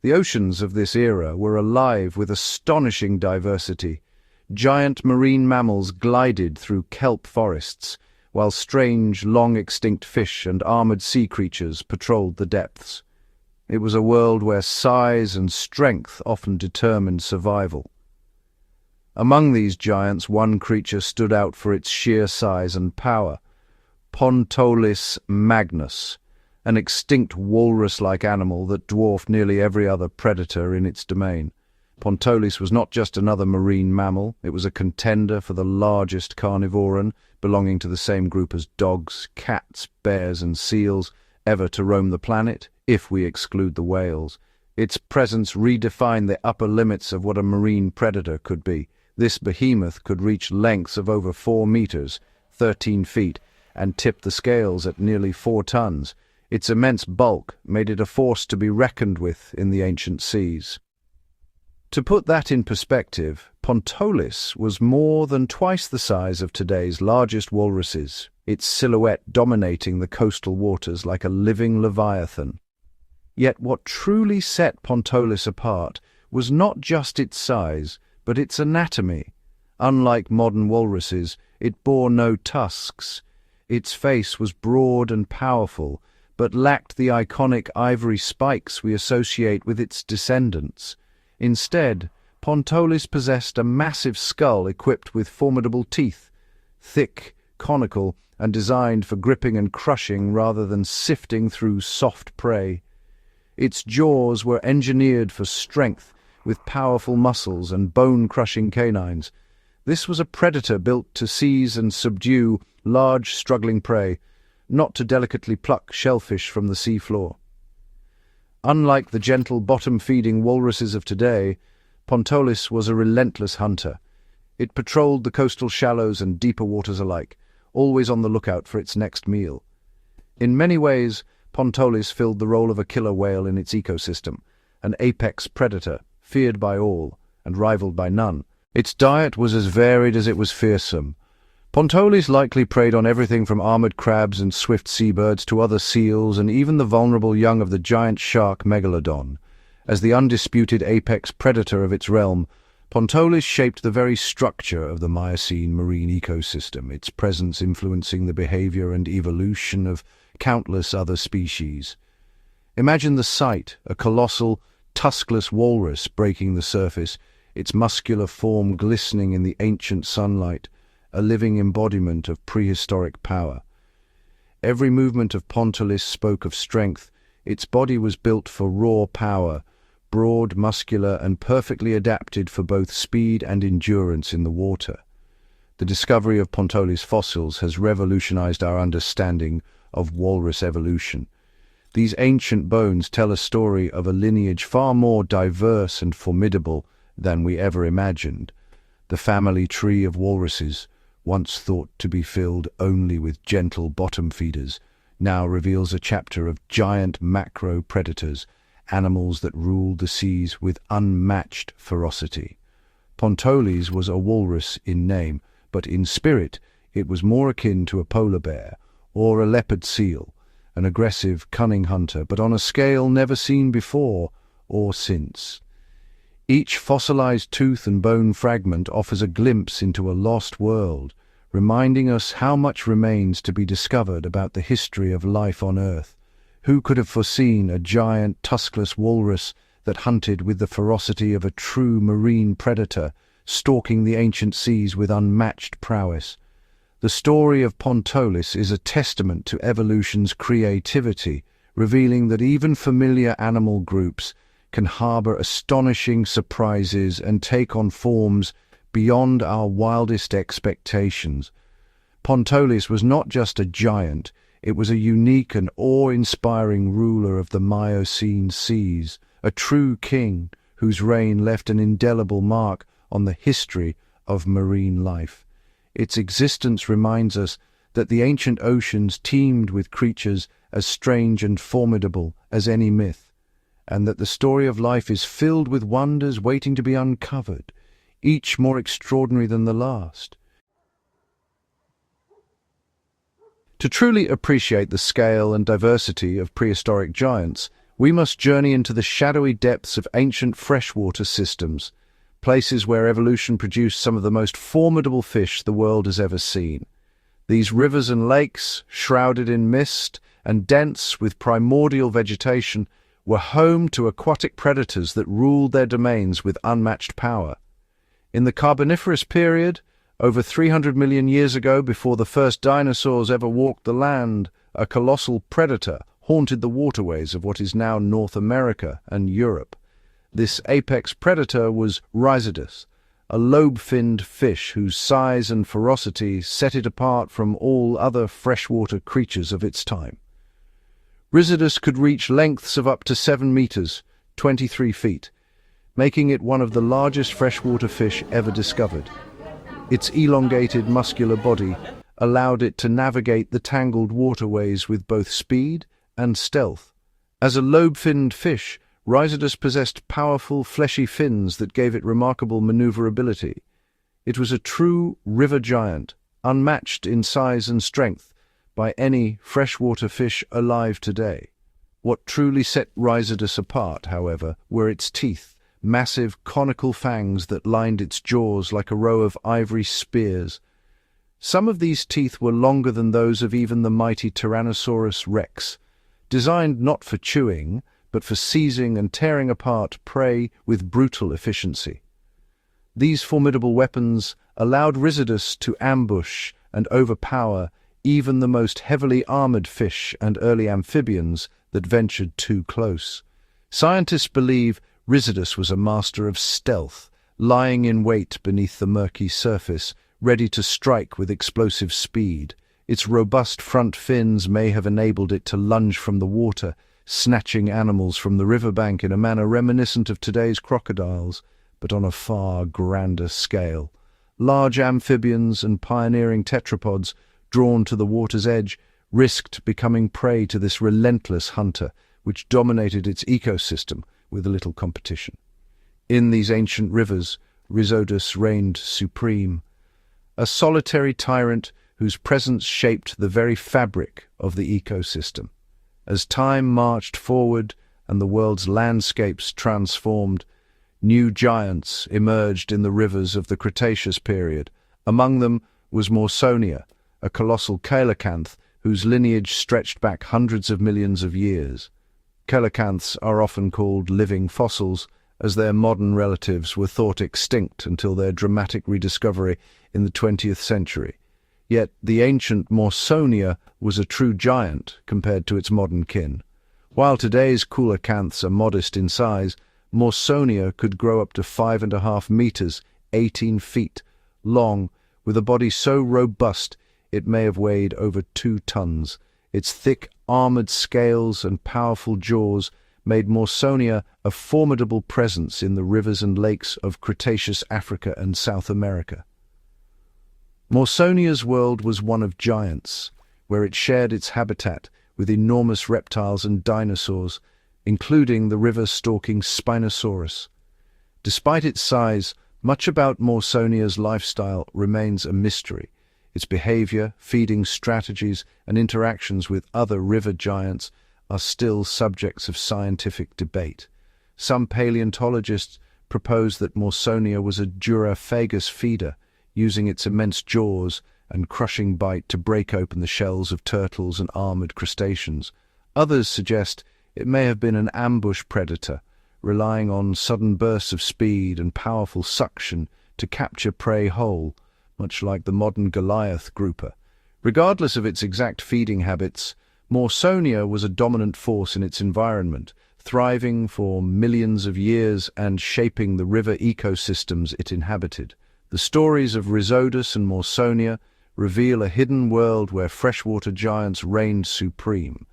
The oceans of this era were alive with astonishing diversity. Giant marine mammals glided through kelp forests, while strange, long-extinct fish and armored sea creatures patrolled the depths. It was a world where size and strength often determined survival. Among these giants, one creature stood out for its sheer size and power: Pontolis magnus, an extinct walrus-like animal that dwarfed nearly every other predator in its domain. Pontolis was not just another marine mammal, it was a contender for the largest carnivoran, belonging to the same group as dogs, cats, bears and seals, ever to roam the planet, if we exclude the whales. Its presence redefined the upper limits of what a marine predator could be. This behemoth could reach lengths of over 4 meters, 13 feet, and tip the scales at nearly 4 tons. Its immense bulk made it a force to be reckoned with in the ancient seas. To put that in perspective, Pontolis was more than twice the size of today's largest walruses, its silhouette dominating the coastal waters like a living leviathan. Yet what truly set Pontolis apart was not just its size, but its anatomy. Unlike modern walruses, it bore no tusks. Its face was broad and powerful, but lacked the iconic ivory spikes we associate with its descendants. Instead, Pontolis possessed a massive skull equipped with formidable teeth, thick, conical, and designed for gripping and crushing rather than sifting through soft prey. Its jaws were engineered for strength, with powerful muscles and bone-crushing canines. This was a predator built to seize and subdue large, struggling prey, not to delicately pluck shellfish from the seafloor. Unlike the gentle bottom-feeding walruses of today, Pontolis was a relentless hunter. It patrolled the coastal shallows and deeper waters alike, always on the lookout for its next meal. In many ways, Pontolis filled the role of a killer whale in its ecosystem, an apex predator, feared by all and rivaled by none. Its diet was as varied as it was fearsome. Pontolis likely preyed on everything from armored crabs and swift seabirds to other seals and even the vulnerable young of the giant shark Megalodon. As the undisputed apex predator of its realm, Pontolis shaped the very structure of the Miocene marine ecosystem, its presence influencing the behavior and evolution of countless other species. Imagine the sight, a colossal, tuskless walrus breaking the surface, its muscular form glistening in the ancient sunlight, a living embodiment of prehistoric power. Every movement of Pontolis spoke of strength. Its body was built for raw power, broad, muscular, and perfectly adapted for both speed and endurance in the water. The discovery of Pontolis fossils has revolutionized our understanding of walrus evolution. These ancient bones tell a story of a lineage far more diverse and formidable than we ever imagined. The family tree of walruses, once thought to be filled only with gentle bottom feeders, now reveals a chapter of giant macro-predators, animals that ruled the seas with unmatched ferocity. Pontolis was a walrus in name, but in spirit it was more akin to a polar bear or a leopard seal, an aggressive, cunning hunter, but on a scale never seen before or since. Each fossilized tooth and bone fragment offers a glimpse into a lost world, reminding us how much remains to be discovered about the history of life on Earth. Who could have foreseen a giant, tuskless walrus that hunted with the ferocity of a true marine predator, stalking the ancient seas with unmatched prowess? The story of Pontolis is a testament to evolution's creativity, revealing that even familiar animal groups can harbor astonishing surprises and take on forms beyond our wildest expectations. Pontolis was not just a giant, it was a unique and awe-inspiring ruler of the Miocene seas, a true king whose reign left an indelible mark on the history of marine life. Its existence reminds us that the ancient oceans teemed with creatures as strange and formidable as any myth, and that the story of life is filled with wonders waiting to be uncovered, each more extraordinary than the last. To truly appreciate the scale and diversity of prehistoric giants, we must journey into the shadowy depths of ancient freshwater systems, places where evolution produced some of the most formidable fish the world has ever seen. These rivers and lakes, shrouded in mist and dense with primordial vegetation, were home to aquatic predators that ruled their domains with unmatched power. In the Carboniferous period, over 300 million years ago, before the first dinosaurs ever walked the land, a colossal predator haunted the waterways of what is now North America and Europe. This apex predator was Rhizodus, a lobe-finned fish whose size and ferocity set it apart from all other freshwater creatures of its time. Rhizodus could reach lengths of up to 7 meters, 23 feet, making it one of the largest freshwater fish ever discovered. Its elongated muscular body allowed it to navigate the tangled waterways with both speed and stealth. As a lobe-finned fish, Rhizodus possessed powerful, fleshy fins that gave it remarkable maneuverability. It was a true river giant, unmatched in size and strength by any freshwater fish alive today. What truly set Rhizodus apart, however, were its teeth, massive conical fangs that lined its jaws like a row of ivory spears. Some of these teeth were longer than those of even the mighty Tyrannosaurus rex, designed not for chewing, but for seizing and tearing apart prey with brutal efficiency. These formidable weapons allowed Rhizodus to ambush and overpower even the most heavily armored fish and early amphibians that ventured too close. Scientists believe Rhizodus was a master of stealth, lying in wait beneath the murky surface, ready to strike with explosive speed. Its robust front fins may have enabled it to lunge from the water, snatching animals from the riverbank in a manner reminiscent of today's crocodiles, but on a far grander scale. Large amphibians and pioneering tetrapods, drawn to the water's edge, risked becoming prey to this relentless hunter, which dominated its ecosystem with little competition. In these ancient rivers, Rhizodus reigned supreme, a solitary tyrant whose presence shaped the very fabric of the ecosystem. As time marched forward and the world's landscapes transformed, new giants emerged in the rivers of the Cretaceous period. Among them was Mawsonia, a colossal coelacanth whose lineage stretched back hundreds of millions of years. Coelacanths are often called living fossils, as their modern relatives were thought extinct until their dramatic rediscovery in the 20th century. Yet the ancient Mawsonia was a true giant compared to its modern kin. While today's coelacanths are modest in size, Mawsonia could grow up to 5.5 meters, 18 feet, long, with a body so robust it may have weighed over 2 tons. Its thick, armored scales and powerful jaws made Mawsonia a formidable presence in the rivers and lakes of Cretaceous Africa and South America. Mawsonia's world was one of giants, where it shared its habitat with enormous reptiles and dinosaurs, including the river-stalking Spinosaurus. Despite its size, much about Mawsonia's lifestyle remains a mystery. Its behavior, feeding strategies, and interactions with other river giants are still subjects of scientific debate. Some paleontologists propose that Mawsonia was a duraphagus feeder, using its immense jaws and crushing bite to break open the shells of turtles and armored crustaceans. Others suggest it may have been an ambush predator, relying on sudden bursts of speed and powerful suction to capture prey whole, much like the modern Goliath grouper. Regardless of its exact feeding habits, Mawsonia was a dominant force in its environment, thriving for millions of years and shaping the river ecosystems it inhabited. The stories of Rhizodus and Mawsonia reveal a hidden world where freshwater giants reigned supreme,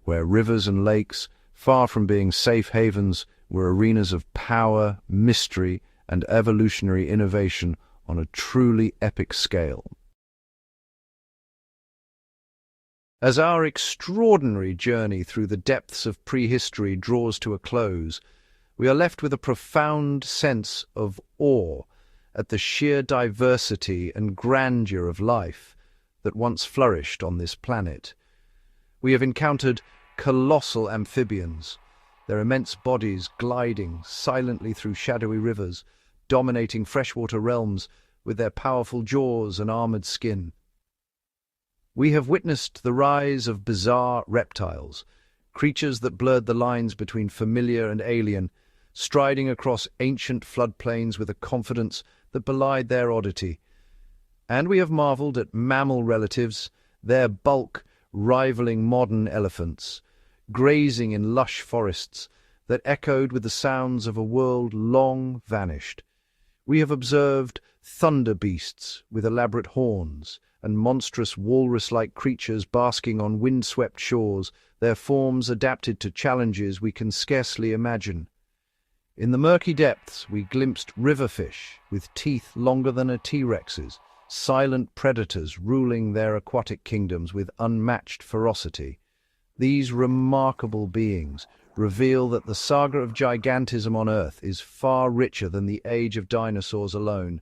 where rivers and lakes, far from being safe havens, were arenas of power, mystery, and evolutionary innovation on a truly epic scale. As our extraordinary journey through the depths of prehistory draws to a close, we are left with a profound sense of awe at the sheer diversity and grandeur of life that once flourished on this planet. We have encountered colossal amphibians, their immense bodies gliding silently through shadowy rivers, dominating freshwater realms with their powerful jaws and armored skin. We have witnessed the rise of bizarre reptiles, creatures that blurred the lines between familiar and alien, striding across ancient floodplains with a confidence that belied their oddity. And we have marveled at mammal relatives, their bulk rivaling modern elephants, grazing in lush forests that echoed with the sounds of a world long vanished. We have observed thunder beasts with elaborate horns, and monstrous walrus-like creatures basking on windswept shores, their forms adapted to challenges we can scarcely imagine. In the murky depths, we glimpsed riverfish with teeth longer than a T-Rex's, silent predators ruling their aquatic kingdoms with unmatched ferocity. These remarkable beings reveal that the saga of gigantism on Earth is far richer than the age of dinosaurs alone.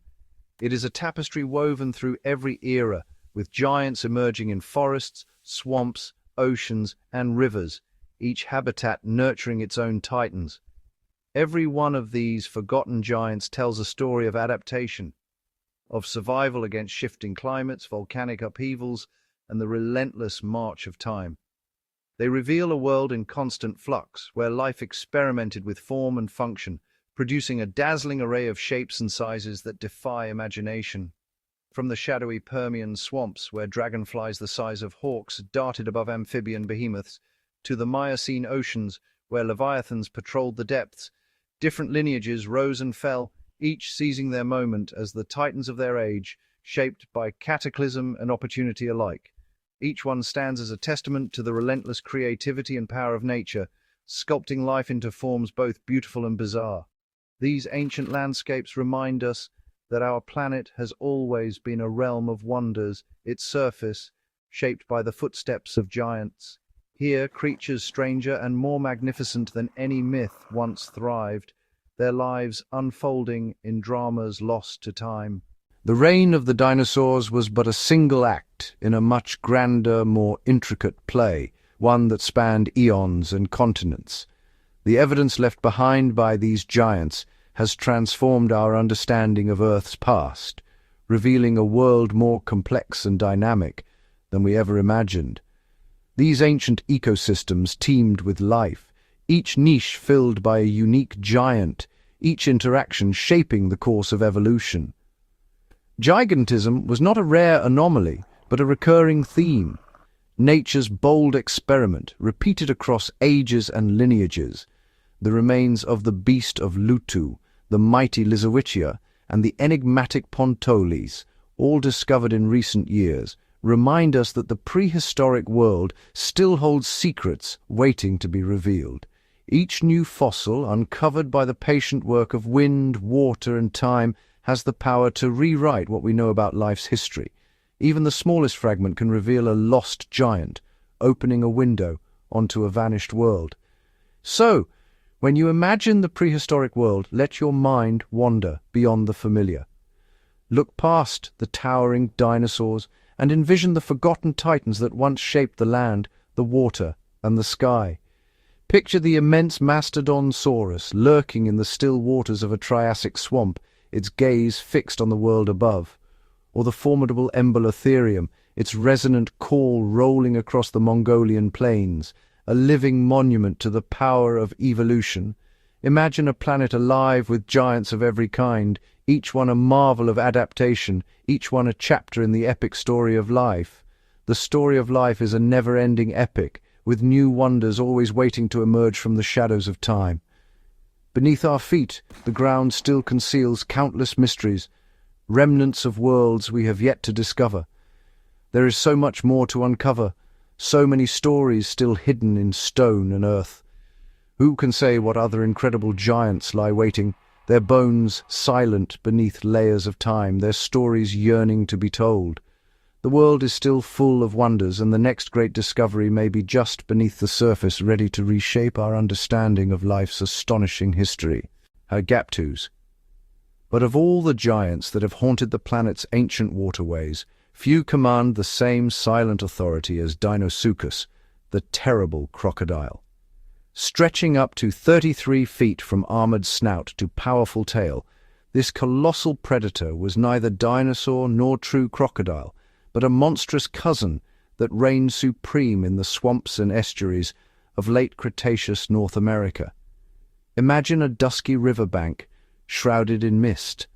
It is a tapestry woven through every era, with giants emerging in forests, swamps, oceans, and rivers, each habitat nurturing its own titans. Every one of these forgotten giants tells a story of adaptation, of survival against shifting climates, volcanic upheavals, and the relentless march of time. They reveal a world in constant flux, where life experimented with form and function, producing a dazzling array of shapes and sizes that defy imagination. From the shadowy Permian swamps, where dragonflies the size of hawks darted above amphibian behemoths, to the Miocene oceans, where leviathans patrolled the depths, different lineages rose and fell, each seizing their moment as the titans of their age, shaped by cataclysm and opportunity alike. Each one stands as a testament to the relentless creativity and power of nature, sculpting life into forms both beautiful and bizarre. These ancient landscapes remind us that our planet has always been a realm of wonders, its surface shaped by the footsteps of giants. Here, creatures stranger and more magnificent than any myth once thrived, their lives unfolding in dramas lost to time. The reign of the dinosaurs was but a single act in a much grander, more intricate play, one that spanned eons and continents. The evidence left behind by these giants has transformed our understanding of Earth's past, revealing a world more complex and dynamic than we ever imagined. These ancient ecosystems teemed with life, each niche filled by a unique giant, each interaction shaping the course of evolution. Gigantism was not a rare anomaly, but a recurring theme, nature's bold experiment, repeated across ages and lineages. The remains of the beast of Lutu, the mighty Lisowicia, and the enigmatic Pontolis, all discovered in recent years, remind us that the prehistoric world still holds secrets waiting to be revealed. Each new fossil, uncovered by the patient work of wind, water, and time, has the power to rewrite what we know about life's history. Even the smallest fragment can reveal a lost giant, opening a window onto a vanished world. So, when you imagine the prehistoric world, let your mind wander beyond the familiar. Look past the towering dinosaurs and envision the forgotten titans that once shaped the land, the water, and the sky. Picture the immense Mastodonsaurus lurking in the still waters of a Triassic swamp, its gaze fixed on the world above, or the formidable Embolotherium, its resonant call rolling across the Mongolian plains, a living monument to the power of evolution. Imagine a planet alive with giants of every kind, each one a marvel of adaptation, each one a chapter in the epic story of life. The story of life is a never-ending epic, with new wonders always waiting to emerge from the shadows of time. Beneath our feet, the ground still conceals countless mysteries, remnants of worlds we have yet to discover. There is so much more to uncover, so many stories still hidden in stone and earth. Who can say what other incredible giants lie waiting, their bones silent beneath layers of time, their stories yearning to be told? The world is still full of wonders, and the next great discovery may be just beneath the surface, ready to reshape our understanding of life's astonishing history. Gaptus. But of all the giants that have haunted the planet's ancient waterways, few command the same silent authority as Deinosuchus, the terrible crocodile. Stretching up to 33 feet from armored snout to powerful tail, this colossal predator was neither dinosaur nor true crocodile, but a monstrous cousin that reigned supreme in the swamps and estuaries of late Cretaceous North America. Imagine a dusky riverbank shrouded in mist.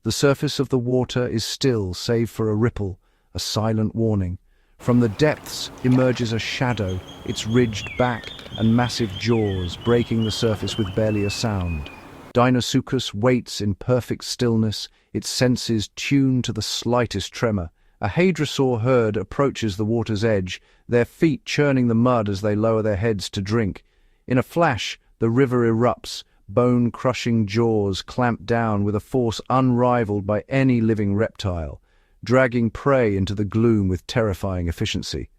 The surface of the water is still, save for a ripple, a silent warning. From the depths emerges a shadow, its ridged back and massive jaws breaking the surface with barely a sound. Deinosuchus waits in perfect stillness, its senses tuned to the slightest tremor. A hadrosaur herd approaches the water's edge, their feet churning the mud as they lower their heads to drink. In a flash, the river erupts, bone-crushing jaws clamped down with a force unrivaled by any living reptile, dragging prey into the gloom with terrifying efficiency.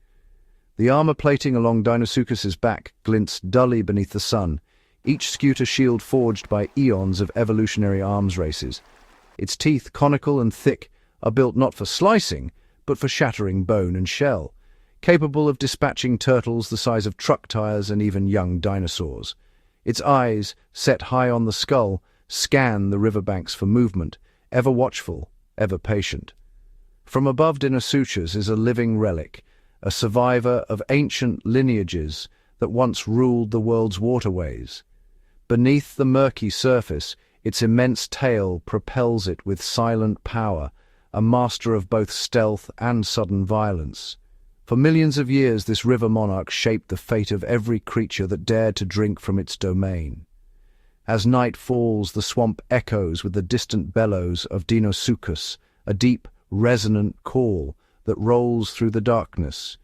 The armor plating along Deinosuchus's back glints dully beneath the sun, each scooter shield forged by eons of evolutionary arms races. Its teeth, conical and thick, are built not for slicing, but for shattering bone and shell, capable of dispatching turtles the size of truck tires and even young dinosaurs. Its eyes, set high on the skull, scan the riverbanks for movement, ever watchful, ever patient. From above Deinosuchus is a living relic, a survivor of ancient lineages that once ruled the world's waterways. Beneath the murky surface, its immense tail propels it with silent power, a master of both stealth and sudden violence. For millions of years, this river monarch shaped the fate of every creature that dared to drink from its domain. As night falls, the swamp echoes with the distant bellows of Deinosuchus, a deep, resonant call that rolls through the darkness,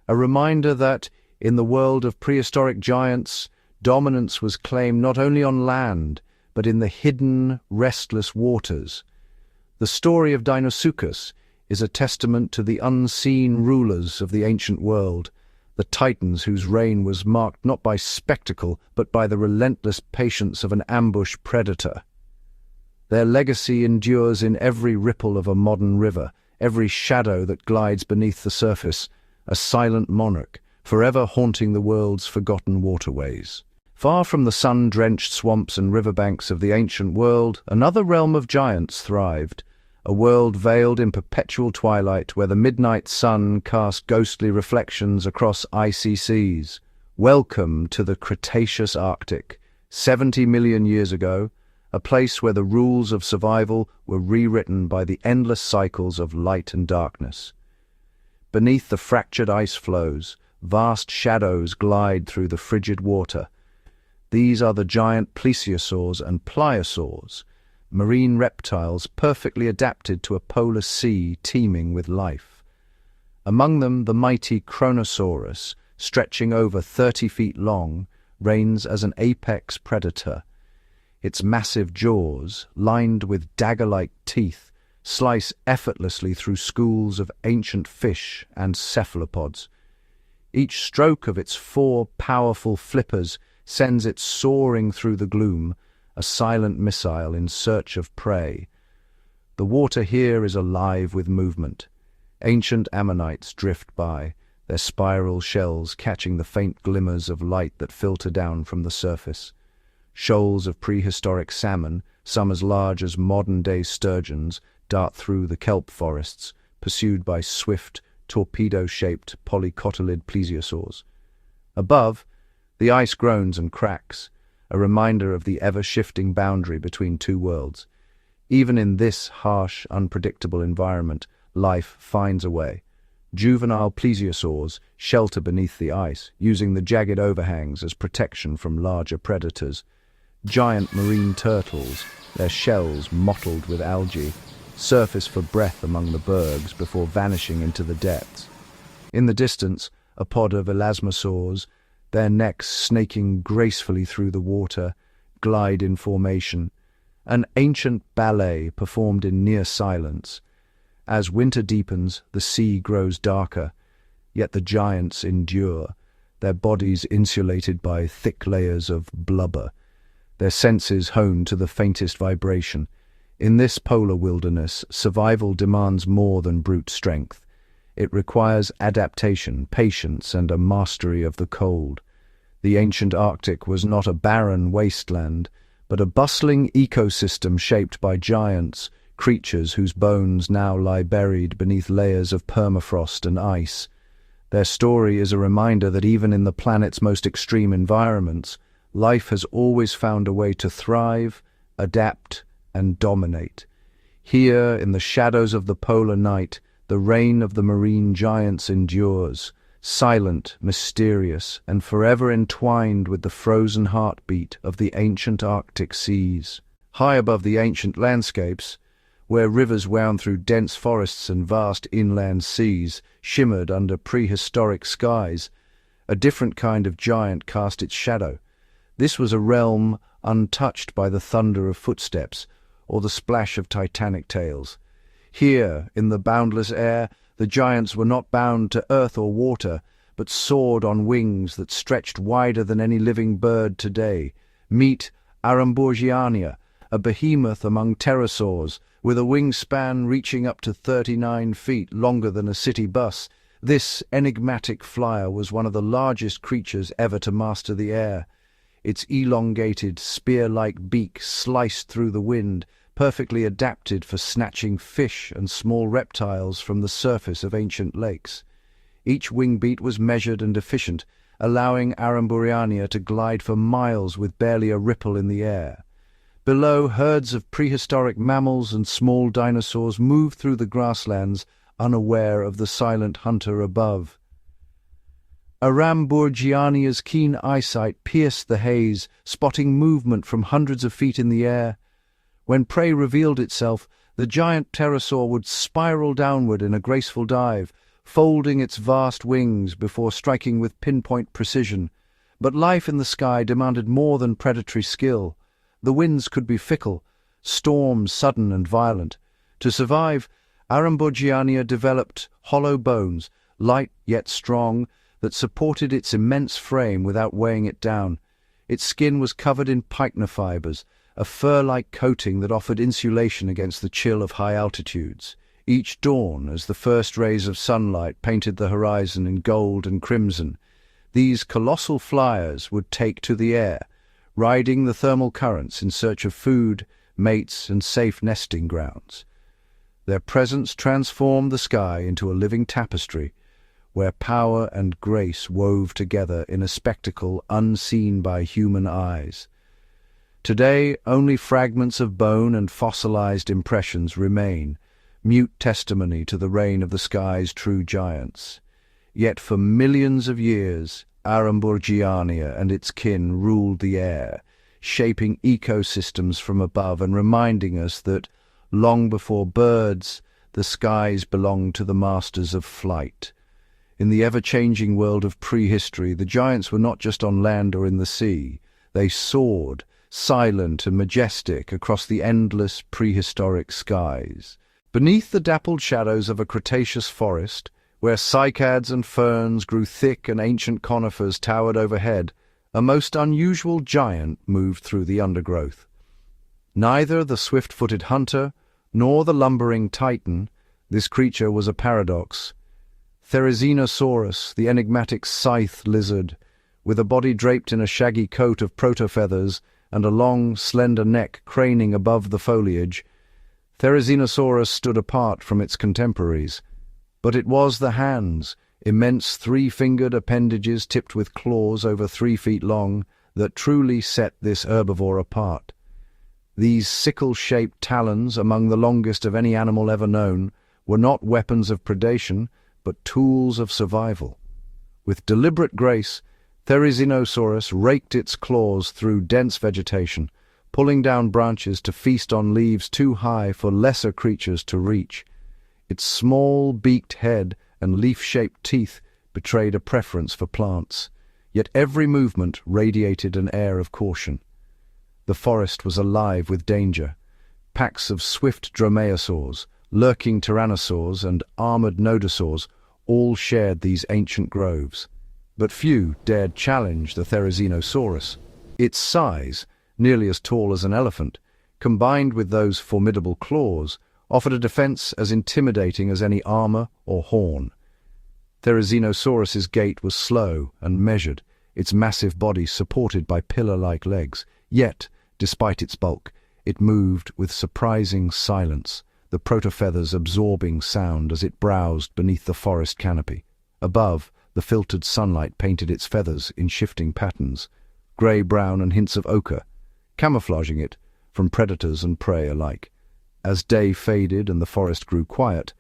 a reminder that, in the world of prehistoric giants, dominance was claimed not only on land, but in the hidden, restless waters. The story of Deinosuchus is a testament to the unseen rulers of the ancient world, the titans whose reign was marked not by spectacle, but by the relentless patience of an ambush predator. Their legacy endures in every ripple of a modern river, every shadow that glides beneath the surface, a silent monarch, forever haunting the world's forgotten waterways. Far from the sun-drenched swamps and riverbanks of the ancient world, another realm of giants thrived, a world veiled in perpetual twilight where the midnight sun cast ghostly reflections across icy seas. Welcome to the Cretaceous Arctic, 70 million years ago, a place where the rules of survival were rewritten by the endless cycles of light and darkness. Beneath the fractured ice floes, vast shadows glide through the frigid water. These are the giant plesiosaurs and pliosaurs, marine reptiles perfectly adapted to a polar sea teeming with life. Among them, the mighty Kronosaurus, stretching over 30 feet long, reigns as an apex predator. Its massive jaws, lined with dagger-like teeth, slice effortlessly through schools of ancient fish and cephalopods. Each stroke of its 4 powerful flippers sends it soaring through the gloom, a silent missile in search of prey. The water here is alive with movement. Ancient ammonites drift by, their spiral shells catching the faint glimmers of light that filter down from the surface. Shoals of prehistoric salmon, some as large as modern-day sturgeons, dart through the kelp forests, pursued by swift, torpedo-shaped polycotylid plesiosaurs. Above, the ice groans and cracks, a reminder of the ever-shifting boundary between two worlds. Even in this harsh, unpredictable environment, life finds a way. Juvenile plesiosaurs shelter beneath the ice, using the jagged overhangs as protection from larger predators. Giant marine turtles, their shells mottled with algae, surface for breath among the bergs before vanishing into the depths. In the distance, a pod of elasmosaurs, their necks snaking gracefully through the water, glide in formation, an ancient ballet performed in near silence. As winter deepens, the sea grows darker, yet the giants endure, their bodies insulated by thick layers of blubber, their senses honed to the faintest vibration. In this polar wilderness, survival demands more than brute strength. It requires adaptation, patience, and a mastery of the cold. The ancient Arctic was not a barren wasteland, but a bustling ecosystem shaped by giants, creatures whose bones now lie buried beneath layers of permafrost and ice. Their story is a reminder that even in the planet's most extreme environments, life has always found a way to thrive, adapt, and dominate. Here, in the shadows of the polar night, the reign of the marine giants endures, silent, mysterious, and forever entwined with the frozen heartbeat of the ancient Arctic seas. High above the ancient landscapes, where rivers wound through dense forests and vast inland seas shimmered under prehistoric skies, a different kind of giant cast its shadow. This was a realm untouched by the thunder of footsteps or the splash of titanic tails. Here, in the boundless air, the giants were not bound to earth or water, but soared on wings that stretched wider than any living bird today. Meet Arambourgiania, a behemoth among pterosaurs, with a wingspan reaching up to 39 feet, longer than a city bus. This enigmatic flyer was one of the largest creatures ever to master the air. Its elongated, spear-like beak sliced through the wind, perfectly adapted for snatching fish and small reptiles from the surface of ancient lakes. Each wing beat was measured and efficient, allowing Arambourgiania to glide for miles with barely a ripple in the air. Below, herds of prehistoric mammals and small dinosaurs moved through the grasslands, unaware of the silent hunter above. Arambourgiania's keen eyesight pierced the haze, spotting movement from hundreds of feet in the air. When prey revealed itself, the giant pterosaur would spiral downward in a graceful dive, folding its vast wings before striking with pinpoint precision. But life in the sky demanded more than predatory skill. The winds could be fickle, storms sudden and violent. To survive, Arambourgiania developed hollow bones, light yet strong, that supported its immense frame without weighing it down. Its skin was covered in pycna fibers, a fur-like coating that offered insulation against the chill of high altitudes. Each dawn, as the first rays of sunlight painted the horizon in gold and crimson, these colossal flyers would take to the air, riding the thermal currents in search of food, mates, and safe nesting grounds. Their presence transformed the sky into a living tapestry, where power and grace wove together in a spectacle unseen by human eyes. Today, only fragments of bone and fossilized impressions remain, mute testimony to the reign of the sky's true giants. Yet for millions of years, Arambourgiania and its kin ruled the air, shaping ecosystems from above and reminding us that, long before birds, the skies belonged to the masters of flight. In the ever-changing world of prehistory, the giants were not just on land or in the sea. They soared, silent and majestic, across the endless prehistoric skies. Beneath the dappled shadows of a Cretaceous forest, where cycads and ferns grew thick and ancient conifers towered overhead, a most unusual giant moved through the undergrowth. Neither the swift-footed hunter nor the lumbering titan, this creature was a paradox. Therizinosaurus, the enigmatic scythe lizard, with a body draped in a shaggy coat of protofeathers and a long, slender neck craning above the foliage, Therizinosaurus stood apart from its contemporaries. But it was the hands, immense three-fingered appendages tipped with claws over 3 feet long, that truly set this herbivore apart. These sickle-shaped talons, among the longest of any animal ever known, were not weapons of predation, but tools of survival. With deliberate grace, Therizinosaurus raked its claws through dense vegetation, pulling down branches to feast on leaves too high for lesser creatures to reach. Its small, beaked head and leaf-shaped teeth betrayed a preference for plants, yet every movement radiated an air of caution. The forest was alive with danger. Packs of swift dromaeosaurs, lurking tyrannosaurs, and armored nothosaurs all shared these ancient groves. But few dared challenge the Therizinosaurus. Its size, nearly as tall as an elephant, combined with those formidable claws, offered a defense as intimidating as any armor or horn. Therizinosaurus's gait was slow and measured, its massive body supported by pillar-like legs. Yet, despite its bulk, it moved with surprising silence, the protofeathers absorbing sound as it browsed beneath the forest canopy. Above, the filtered sunlight painted its feathers in shifting patterns, grey, brown, and hints of ochre, camouflaging it from predators and prey alike. As day faded and the forest grew quiet,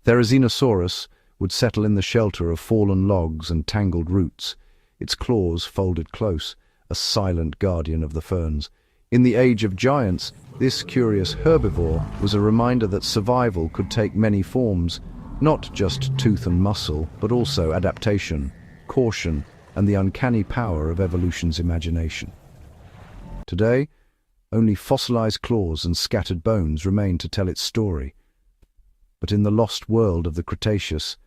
Therizinosaurus would settle in the shelter of fallen logs and tangled roots, its claws folded close, a silent guardian of the ferns. In the age of giants, this curious herbivore was a reminder that survival could take many forms, not just tooth and muscle, but also adaptation, caution, and the uncanny power of evolution's imagination. Today, only fossilized claws and scattered bones remain to tell its story. But in the lost world of the Cretaceous,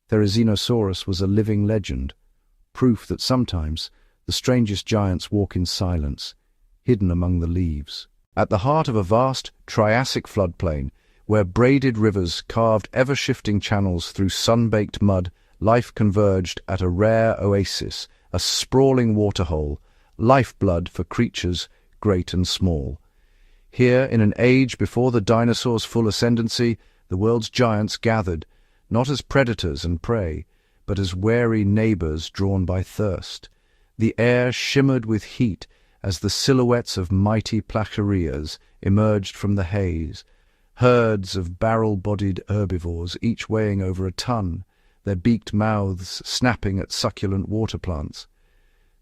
Therizinosaurus was a living legend, proof that sometimes the strangest giants walk in silence, hidden among the leaves. At the heart of a vast Triassic floodplain, where braided rivers carved ever-shifting channels through sun-baked mud, life converged at a rare oasis, a sprawling waterhole, lifeblood for creatures great and small. Here, in an age before the dinosaurs' full ascendancy, the world's giants gathered, not as predators and prey, but as wary neighbors drawn by thirst. The air shimmered with heat as the silhouettes of mighty placharias emerged from the haze, herds of barrel-bodied herbivores, each weighing over a ton, their beaked mouths snapping at succulent water plants.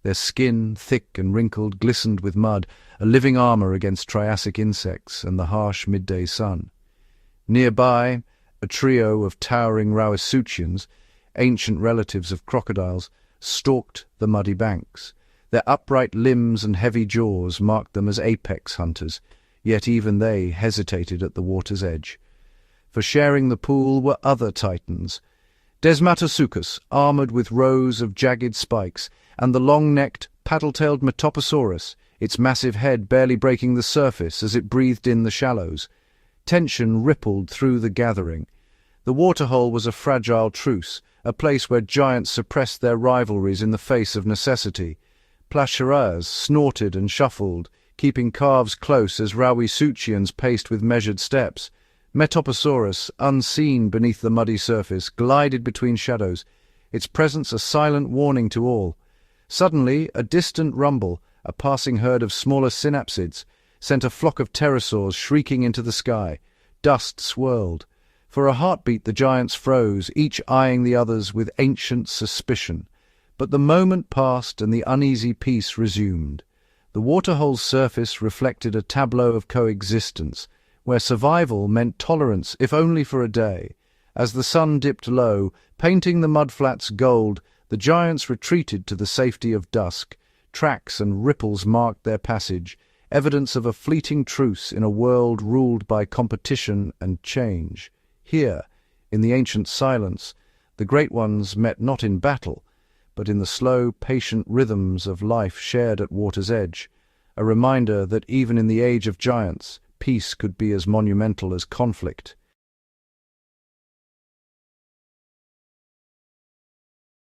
Their skin, thick and wrinkled, glistened with mud, a living armor against Triassic insects and the harsh midday sun. Nearby, a trio of towering Rhizodus, ancient relatives of crocodiles, stalked the muddy banks. Their upright limbs and heavy jaws marked them as apex hunters, yet even they hesitated at the water's edge. For sharing the pool were other titans, Deinosuchus, armored with rows of jagged spikes, and the long-necked, paddle-tailed Metoposaurus, its massive head barely breaking the surface as it breathed in the shallows. Tension rippled through the gathering. The Waterhole was a fragile truce, a place where giants suppressed their rivalries in the face of necessity. Placharias snorted and shuffled, keeping calves close as Rhizodus paced with measured steps. Metoposaurus, unseen beneath the muddy surface, glided between shadows, its presence a silent warning to all. Suddenly, a distant rumble, a passing herd of smaller synapsids, sent a flock of pterosaurs shrieking into the sky. Dust swirled. For a heartbeat the giants froze, each eyeing the others with ancient suspicion. But the moment passed and the uneasy peace resumed. The Waterhole's surface reflected a tableau of coexistence, where survival meant tolerance, if only for a day. As the sun dipped low, painting the mudflats gold, the giants retreated to the safety of dusk. Tracks and ripples marked their passage, evidence of a fleeting truce in a world ruled by competition and change. Here, in the ancient silence, the great ones met not in battle, but in the slow, patient rhythms of life shared at water's edge, a reminder that even in the age of giants, peace could be as monumental as conflict.